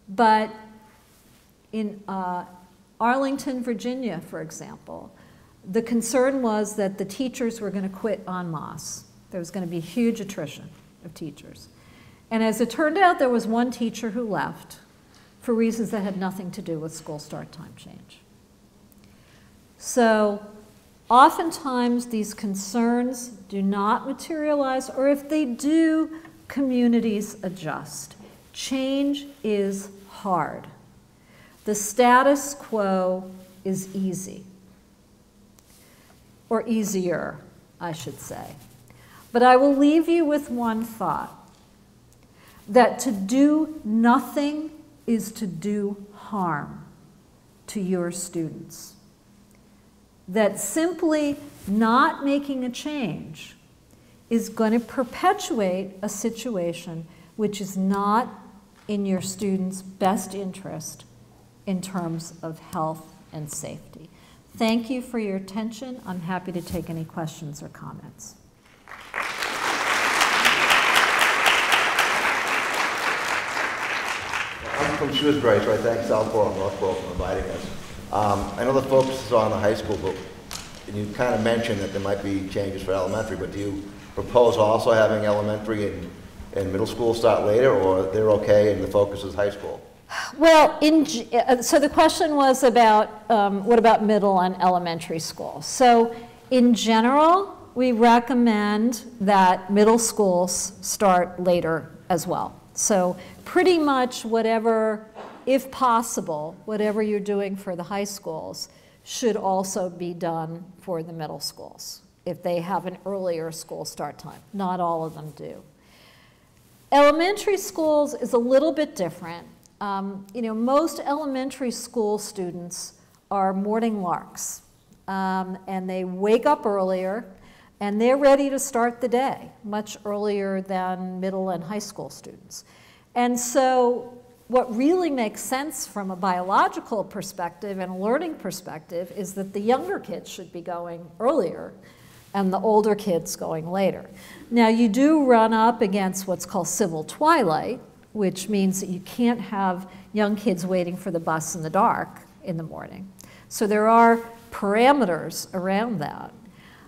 But in Arlington, Virginia, for example, the concern was that the teachers were going to quit en masse. There was going to be huge attrition of teachers. And as it turned out, there was one teacher who left for reasons that had nothing to do with school start time change. So oftentimes these concerns do not materialize, or if they do, communities adjust. Change is hard. The status quo is easy, or easier, I should say. But I will leave you with one thought, that to do nothing is to do harm to your students. That simply not making a change is going to perpetuate a situation which is not in your students' best interest in terms of health and safety. Thank you for your attention. I'm happy to take any questions or comments. I'm from Shrewsbury, so I thank Southborough and Northborough for inviting us. I know the focus is on the high school, but you kind of mentioned that there might be changes for elementary, but do you propose also having elementary and middle school start later, or they're okay and the focus is high school? Well, so the question was about what about middle and elementary school? So in general, we recommend that middle schools start later as well. So pretty much whatever, if possible, whatever you're doing for the high schools should also be done for the middle schools if they have an earlier school start time. Not all of them do. Elementary schools is a little bit different. Most elementary school students are morning larks, and they wake up earlier, and they're ready to start the day much earlier than middle and high school students. And so what really makes sense from a biological perspective and a learning perspective is that the younger kids should be going earlier and the older kids going later. Now, you do run up against what's called civil twilight, which means that you can't have young kids waiting for the bus in the dark in the morning. So there are parameters around that.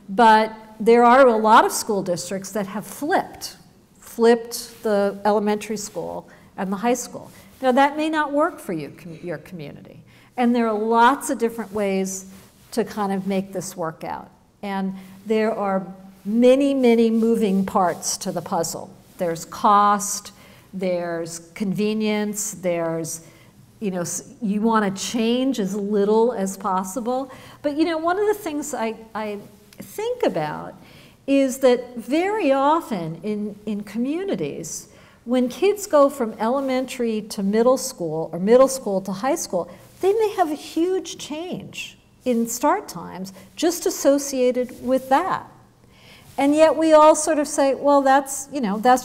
But there are a lot of school districts that have flipped the elementary school and the high school. Now, that may not work for you, your community. And there are lots of different ways to kind of make this work out. And there are many, many moving parts to the puzzle. There's cost, there's convenience, there's, you want to change as little as possible. But, one of the things I think about is that very often in communities, when kids go from elementary to middle school or middle school to high school, they may have a huge change in start times just associated with that. And yet we all sort of say, well, that's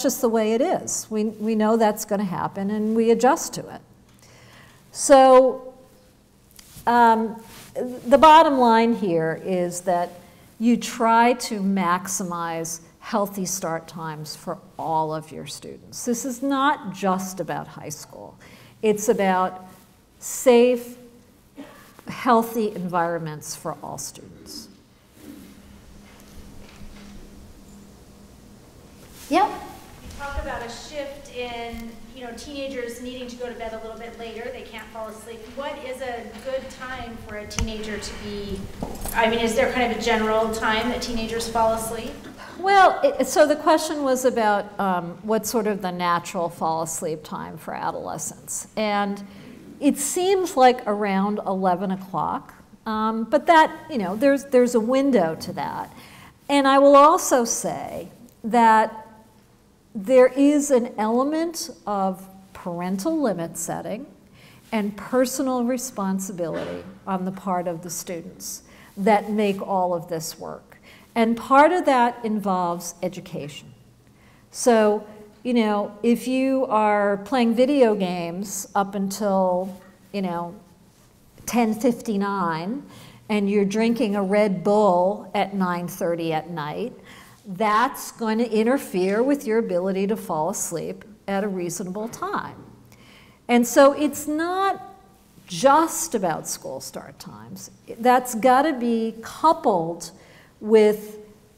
just the way it is. We know that's going to happen, and we adjust to it. So the bottom line here is that you try to maximize healthy start times for all of your students. This is not just about high school. It's about safe, healthy environments for all students. Yep. You talk about a shift in, teenagers needing to go to bed a little bit later. They can't fall asleep. What is a good time for a teenager to be, is there kind of a general time that teenagers fall asleep? Well, so the question was about what's sort of the natural fall asleep time for adolescents. And it seems like around 11 o'clock, but that, there's a window to that. And I will also say that there is an element of parental limit setting and personal responsibility on the part of the students that make all of this work. And part of that involves education. So you know, if you are playing video games up until, you know, 10:59 and you're drinking a Red Bull at 9:30 at night, that's going to interfere with your ability to fall asleep at a reasonable time. And so it's not just about school start times. That's got to be coupled with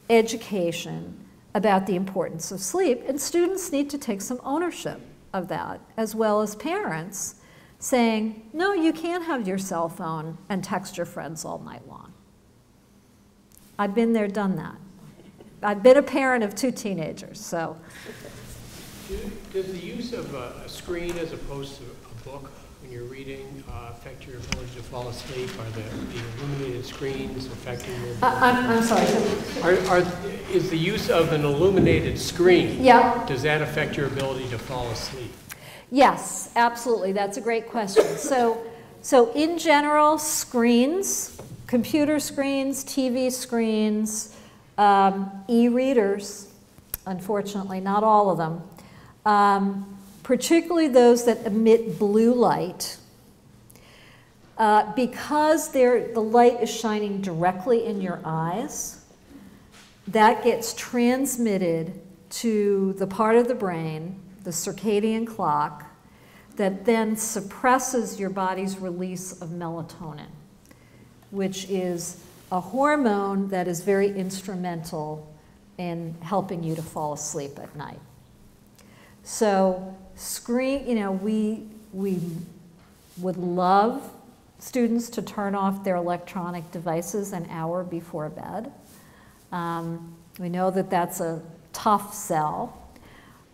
education about the importance of sleep, and students need to take some ownership of that, as well as parents saying, no, you can't have your cell phone and text your friends all night long. I've been there, done that. I've been a parent of 2 teenagers, so. Does the use of a screen as opposed to a book when you're reading affect your ability to fall asleep? Are the illuminated screens affecting your ability? I'm sorry. Is the use of an illuminated screen, Yeah. does that affect your ability to fall asleep? Yes, absolutely. That's a great question. So in general, screens, computer screens, TV screens, e-readers, unfortunately, not all of them, particularly those that emit blue light, because the light is shining directly in your eyes, that gets transmitted to the part of the brain, the circadian clock, that then suppresses your body's release of melatonin, which is a hormone that is very instrumental in helping you to fall asleep at night. So you know, we would love students to turn off their electronic devices an hour before bed. We know that that's a tough sell.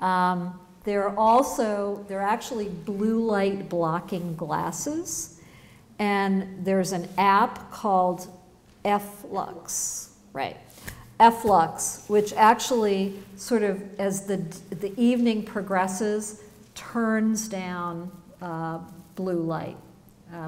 There are actually blue light blocking glasses, and there's an app called F-Lux, right? F-Lux, which actually sort of, as the evening progresses, turns down blue light,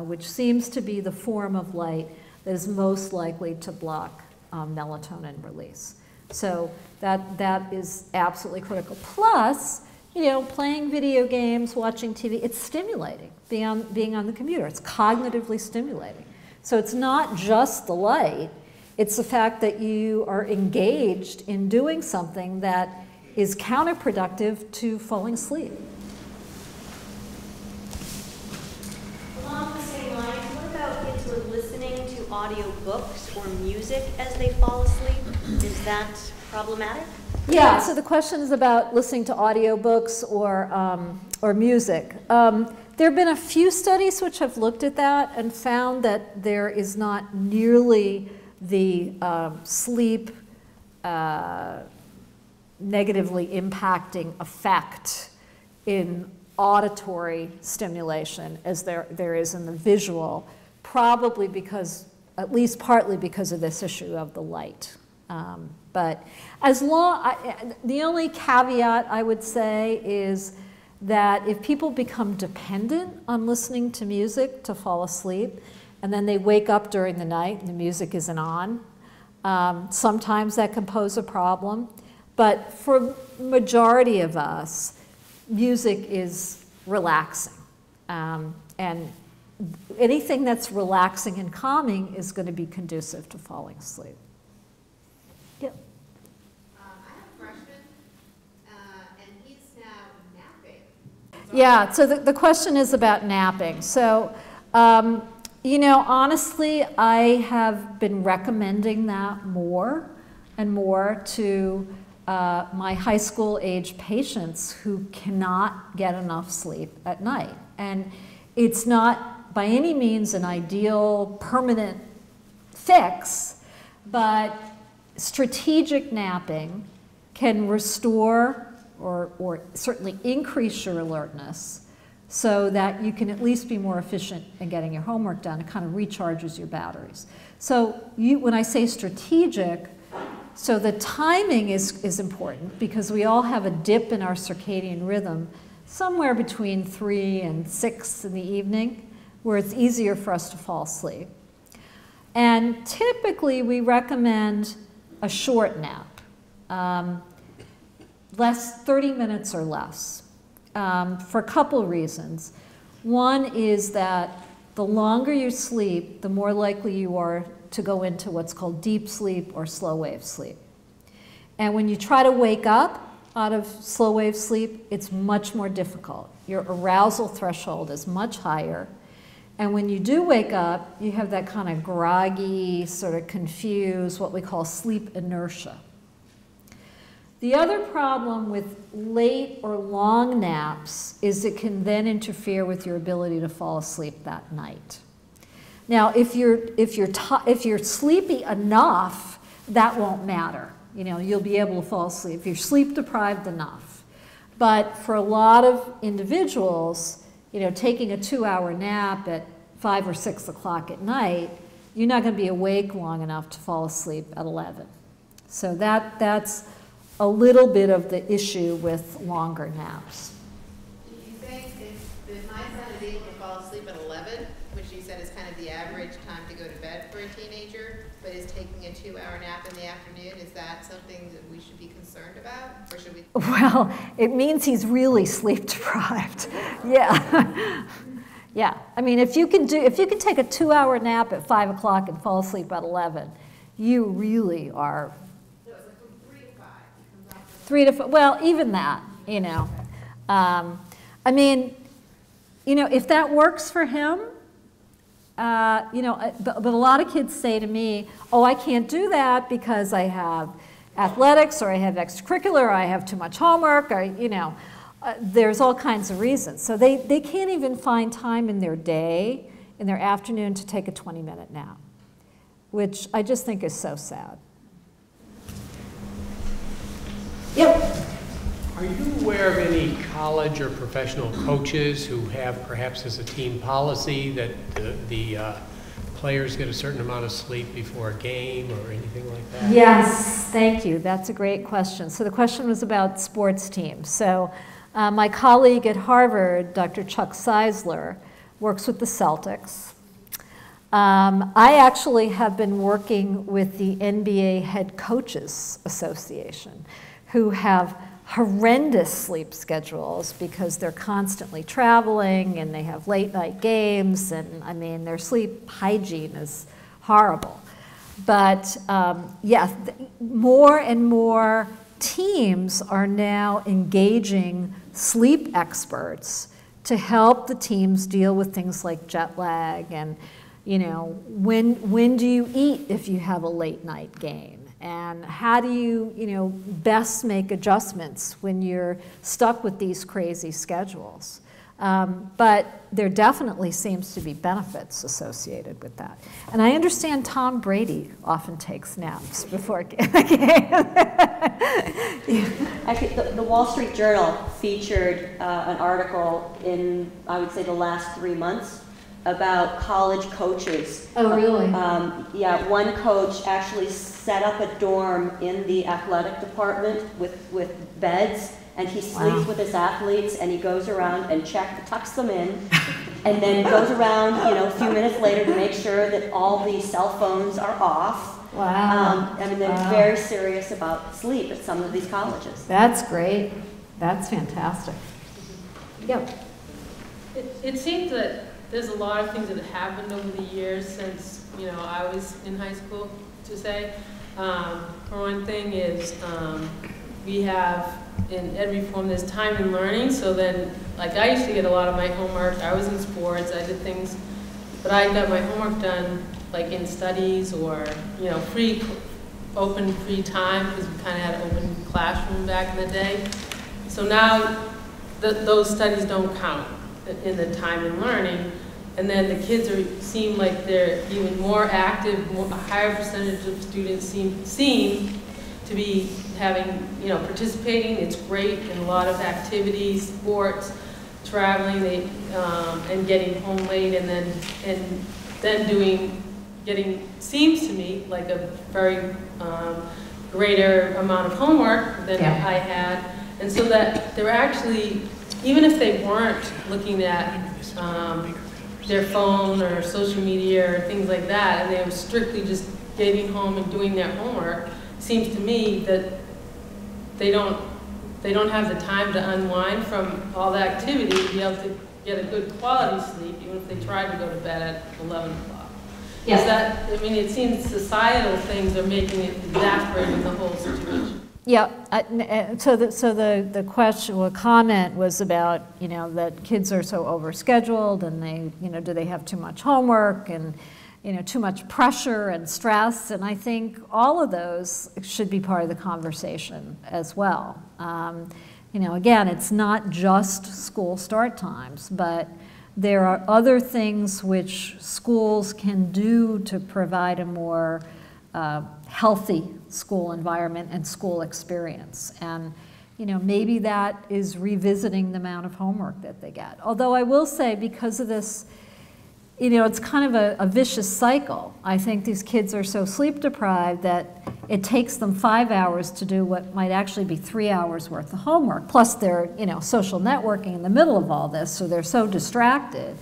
which seems to be the form of light that is most likely to block melatonin release. So that is absolutely critical. Plus, you know, playing video games, watching TV, it's stimulating, being on the computer. It's cognitively stimulating. So it's not just the light, it's the fact that you are engaged in doing something that is counterproductive to falling asleep. Along the same lines, what about kids who are listening to audiobooks or music as they fall asleep? Is that problematic? Yeah, so the question is about listening to audiobooks or music. There have been a few studies which have looked at that and found that there is not nearly the sleep negatively impacting effect in auditory stimulation as there is in the visual, probably because, at least partly because of this issue of the light. But the only caveat I would say is that if people become dependent on listening to music to fall asleep, and then they wake up during the night and the music isn't on, sometimes that can pose a problem. But for majority of us, music is relaxing. And anything that's relaxing and calming is going to be conducive to falling asleep. Yep. I have a freshman, and he's now napping. Yeah, so the question is about napping. So, you know, honestly, I have been recommending that more and more to my high school age patients who cannot get enough sleep at night. And it's not by any means an ideal permanent fix, but strategic napping can restore or certainly increase your alertness so that you can at least be more efficient in getting your homework done. It kind of recharges your batteries. So when I say strategic, so the timing is important because we all have a dip in our circadian rhythm somewhere between 3 and 6 in the evening where it's easier for us to fall asleep. And typically we recommend a short nap. 30 minutes or less, for a couple reasons. One is that the longer you sleep, the more likely you are to go into what's called deep sleep or slow wave sleep. And when you try to wake up out of slow wave sleep, it's much more difficult. Your arousal threshold is much higher. And when you do wake up, you have that kind of groggy, sort of confused, what we call sleep inertia. The other problem with late or long naps is it can then interfere with your ability to fall asleep that night. Now, if you're sleepy enough, that won't matter. You know, you'll be able to fall asleep if you're sleep deprived enough. But for a lot of individuals, you know, taking a 2-hour nap at 5 or 6 o'clock at night, you're not going to be awake long enough to fall asleep at 11. So that's a little bit of the issue with longer naps. Do you think if my son is able to fall asleep at 11, which you said is kind of the average time to go to bed for a teenager, but is taking a 2-hour nap in the afternoon, is that something that we should be concerned about? Or should we? Well, it means he's really sleep deprived. Yeah. Yeah. I mean, if you can take a 2-hour nap at 5 o'clock and fall asleep at 11, you really are. So it's like from 3 to 5. 3 to 5. Well, even that, you know. I mean, you know, if that works for him, you know, but a lot of kids say to me, oh, I can't do that because I have athletics or I have extracurricular or I have too much homework or, you know, there's all kinds of reasons. So they can't even find time in their day, in their afternoon, to take a 20-minute nap, which I just think is so sad. Yep. Are you aware of any college or professional coaches who have perhaps as a team policy that the players get a certain amount of sleep before a game or anything like that? Yes, thank you. That's a great question. So the question was about sports teams. So my colleague at Harvard, Dr. Chuck Seisler, works with the Celtics. I actually have been working with the NBA Head Coaches Association, who have horrendous sleep schedules because they're constantly traveling and they have late night games, and I mean their sleep hygiene is horrible. But yeah, more and more teams are now engaging sleep experts to help the teams deal with things like jet lag and, you know, when do you eat if you have a late night game? And how do you, you know, best make adjustments when you're stuck with these crazy schedules? But there definitely seems to be benefits associated with that. And I understand Tom Brady often takes naps before a game. Actually, the Wall Street Journal featured an article in, I would say, the last 3 months about college coaches. Oh, really? Yeah, one coach actually set up a dorm in the athletic department with beds, and he sleeps with his athletes, and he goes around and tucks them in, and then goes around, you know, a few minutes later to make sure that all the cell phones are off. Wow. I mean, they're very serious about sleep at some of these colleges. That's great. That's fantastic. Yep. It seems that there's a lot of things that have happened over the years since, you know, I was in high school, to say. For one thing is we have in ed reform, there's time and learning. So then, like, I used to get a lot of my homework. I was in sports, I did things, but I got my homework done like in studies or, you know, open free time, because we kind of had an open classroom back in the day. So now those studies don't count in the time and learning, and then the kids seem like they're even more active. A higher percentage of students seem to be having, you know, participating. It's great in a lot of activities, sports, traveling, and getting home late, and then getting seems to me like a very greater amount of homework than I had, and so that they're actually, even if they weren't looking at their phone or social media or things like that, and they were strictly just getting home and doing their homework, it seems to me that they don't they don't have the time to unwind from all the activity to be able to get a good quality sleep, even if they tried to go to bed at 11 o'clock. Yeah. Is that, I mean, it seems societal things are making it exasperating the whole situation. Yeah, so the question, well, comment was about, you know, that kids are so overscheduled and they, you know, do they have too much homework and, you know, too much pressure and stress, and I think all of those should be part of the conversation as well. You know, again, it's not just school start times, but there are other things which schools can do to provide a more healthy school environment and school experience. And, you know, maybe that is revisiting the amount of homework that they get. Although I will say, because of this, you know, it's kind of a vicious cycle. I think these kids are so sleep deprived that it takes them 5 hours to do what might actually be 3 hours worth of homework. Plus they're, you know, social networking in the middle of all this, so they're so distracted.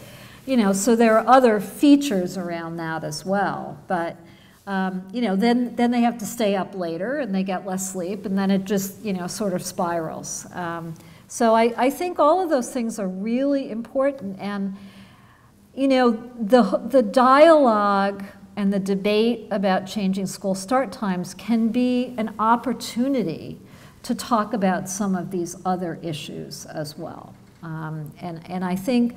You know, so there are other features around that as well. But, you know, then they have to stay up later and they get less sleep, and then it just, you know, sort of spirals. So I think all of those things are really important. And, you know, the dialogue and the debate about changing school start times can be an opportunity to talk about some of these other issues as well. And I think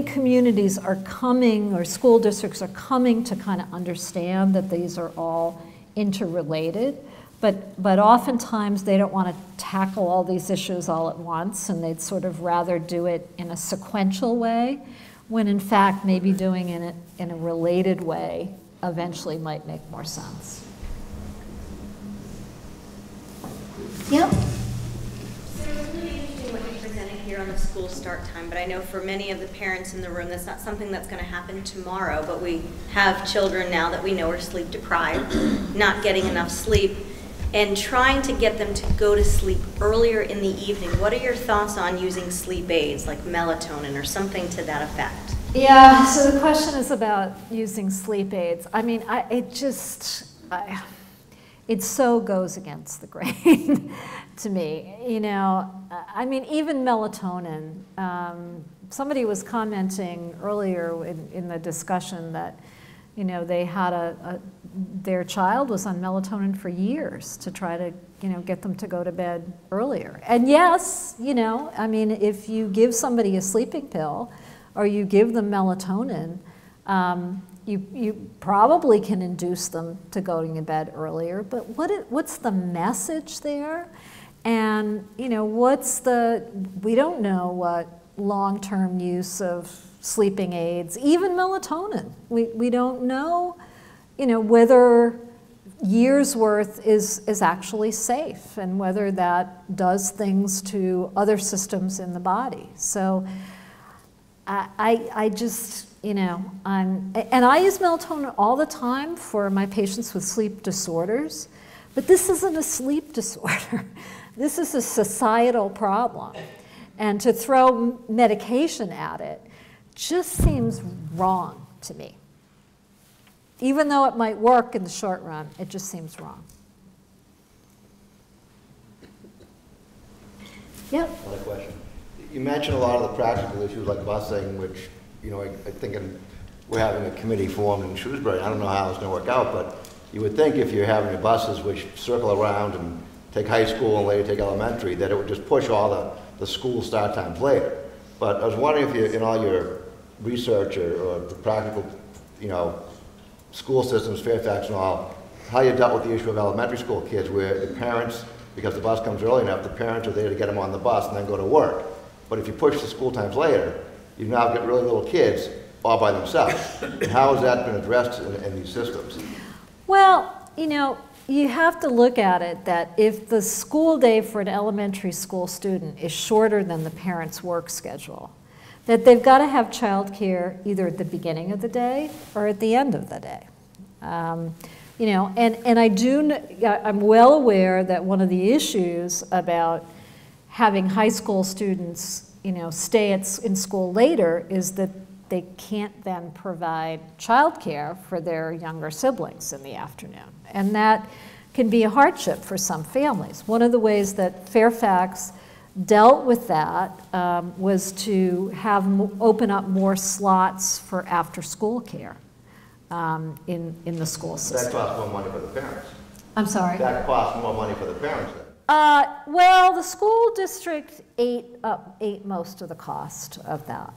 communities are coming, or school districts are coming to kind of understand that these are all interrelated, but oftentimes they don't want to tackle all these issues all at once, and they'd sort of rather do it in a sequential way, when in fact maybe doing it in a related way eventually might make more sense. Yep. So it was really interesting what you presented here on the school start time, but I know for many of the parents in the room that's not something that's going to happen tomorrow, but we have children now that we know are sleep deprived, not getting enough sleep, and trying to get them to go to sleep earlier in the evening. What are your thoughts on using sleep aids like melatonin or something to that effect? Yeah, so the question is about using sleep aids. I mean, it so goes against the grain to me. You know, I mean, even melatonin. Somebody was commenting earlier in the discussion that, you know, they had their child was on melatonin for years to try to, you know, get them to go to bed earlier. And yes, you know, I mean, if you give somebody a sleeping pill or you give them melatonin, you probably can induce them to going to bed earlier. But what's the message there? And, you know, we don't know what long-term use of sleeping aids, even melatonin. We don't know, you know, whether years worth is actually safe and whether that does things to other systems in the body. So I just, you know, and I use melatonin all the time for my patients with sleep disorders, but this isn't a sleep disorder. This is a societal problem. And to throw medication at it just seems wrong to me. Even though it might work in the short run, it just seems wrong. Yep. Another question. You mentioned a lot of the practical issues like busing, which, you know, I think we're having a committee formed in Shrewsbury. I don't know how it's going to work out, but you would think if you're having buses which circle around and take high school and later take elementary, that it would just push all the school start times later. But I was wondering if you, in all your research or the practical, you know, school systems, Fairfax and all, how you dealt with the issue of elementary school kids where the parents, because the bus comes early enough, the parents are there to get them on the bus and then go to work. But if you push the school times later, you now get really little kids all by themselves. And how has that been addressed in these systems? Well, you know, you have to look at it that if the school day for an elementary school student is shorter than the parent's work schedule, that they've got to have childcare either at the beginning of the day or at the end of the day. You know, and I'm well aware that one of the issues about having high school students, you know, stay in school later is that they can't then provide childcare for their younger siblings in the afternoon. And that can be a hardship for some families. One of the ways that Fairfax dealt with that was to open up more slots for after-school care in the school system. That costs more money for the parents. I'm sorry? That costs more money for the parents then. Well, the school district ate most of the cost of that.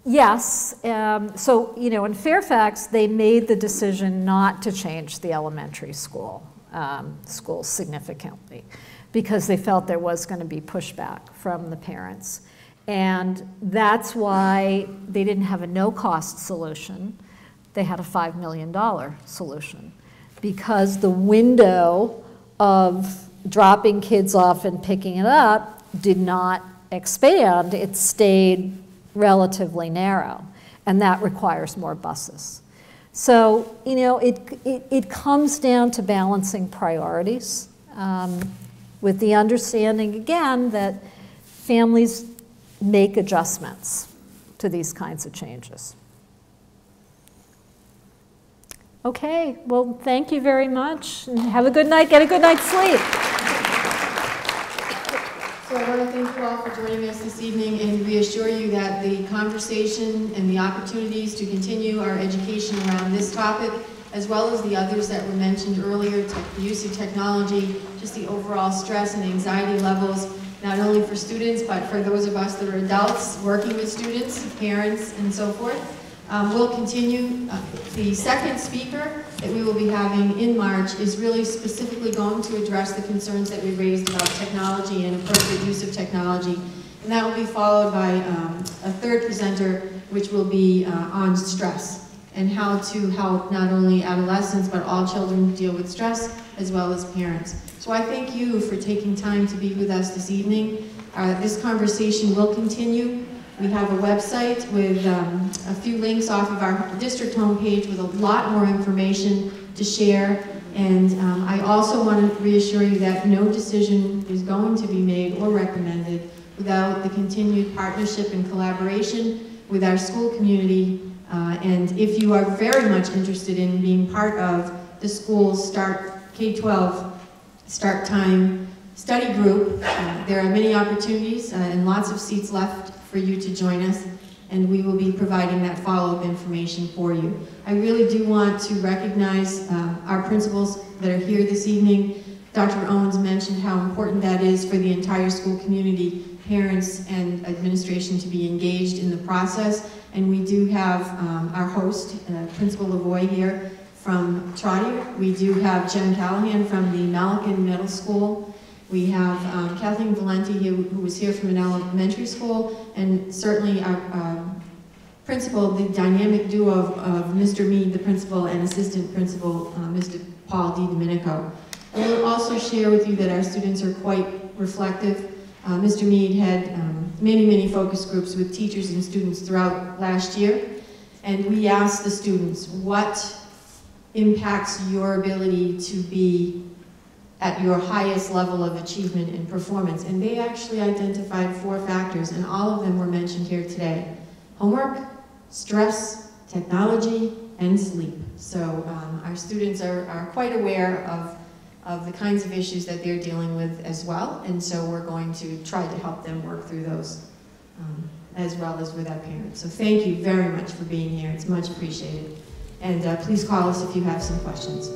Yes. So, in Fairfax, they made the decision not to change the elementary school significantly because they felt there was going to be pushback from the parents. And that's why they didn't have a no-cost solution. They had a $5 million solution because the window of dropping kids off and picking it up did not expand. It stayed relatively narrow, and that requires more buses. So, it comes down to balancing priorities with the understanding, again, that families make adjustments to these kinds of changes. Okay, well, thank you very much, and have a good night. Get a good night's sleep. So I want to thank you all for joining us this evening and reassure you that the conversation and the opportunities to continue our education around this topic, as well as the others that were mentioned earlier, the use of technology, just the overall stress and anxiety levels, not only for students, but for those of us that are adults working with students, parents, and so forth. We'll continue. The second speaker that we will be having in March is really specifically going to address the concerns that we raised about technology and appropriate use of technology. And that will be followed by a third presenter, which will be on stress and how to help not only adolescents, but all children deal with stress, as well as parents. So I thank you for taking time to be with us this evening. This conversation will continue. We have a website with a few links off of our district homepage with a lot more information to share. And I also want to reassure you that no decision is going to be made or recommended without the continued partnership and collaboration with our school community. And if you are very much interested in being part of the school's K-12 start time study group, there are many opportunities and lots of seats left for you to join us, and we will be providing that follow-up information for you. I really do want to recognize our principals that are here this evening. Dr. Owens mentioned how important that is for the entire school community, parents and administration to be engaged in the process. And we do have our host, Principal Lavoie here from Trotter. We do have Jen Callahan from the Malacan Middle School. We have Kathleen Valenti, who was here from an elementary school, and certainly our principal, the dynamic duo of Mr. Mead, the principal, and assistant principal, Mr. Paul DiDomenico. And we'll also share with you that our students are quite reflective. Mr. Mead had many focus groups with teachers and students throughout last year, and we asked the students, what impacts your ability to be at your highest level of achievement and performance? And they actually identified 4 factors, and all of them were mentioned here today. Homework, stress, technology, and sleep. So our students are quite aware of the kinds of issues that they're dealing with as well, and so we're going to try to help them work through those as well as with our parents. So thank you very much for being here. It's much appreciated. And please call us if you have some questions.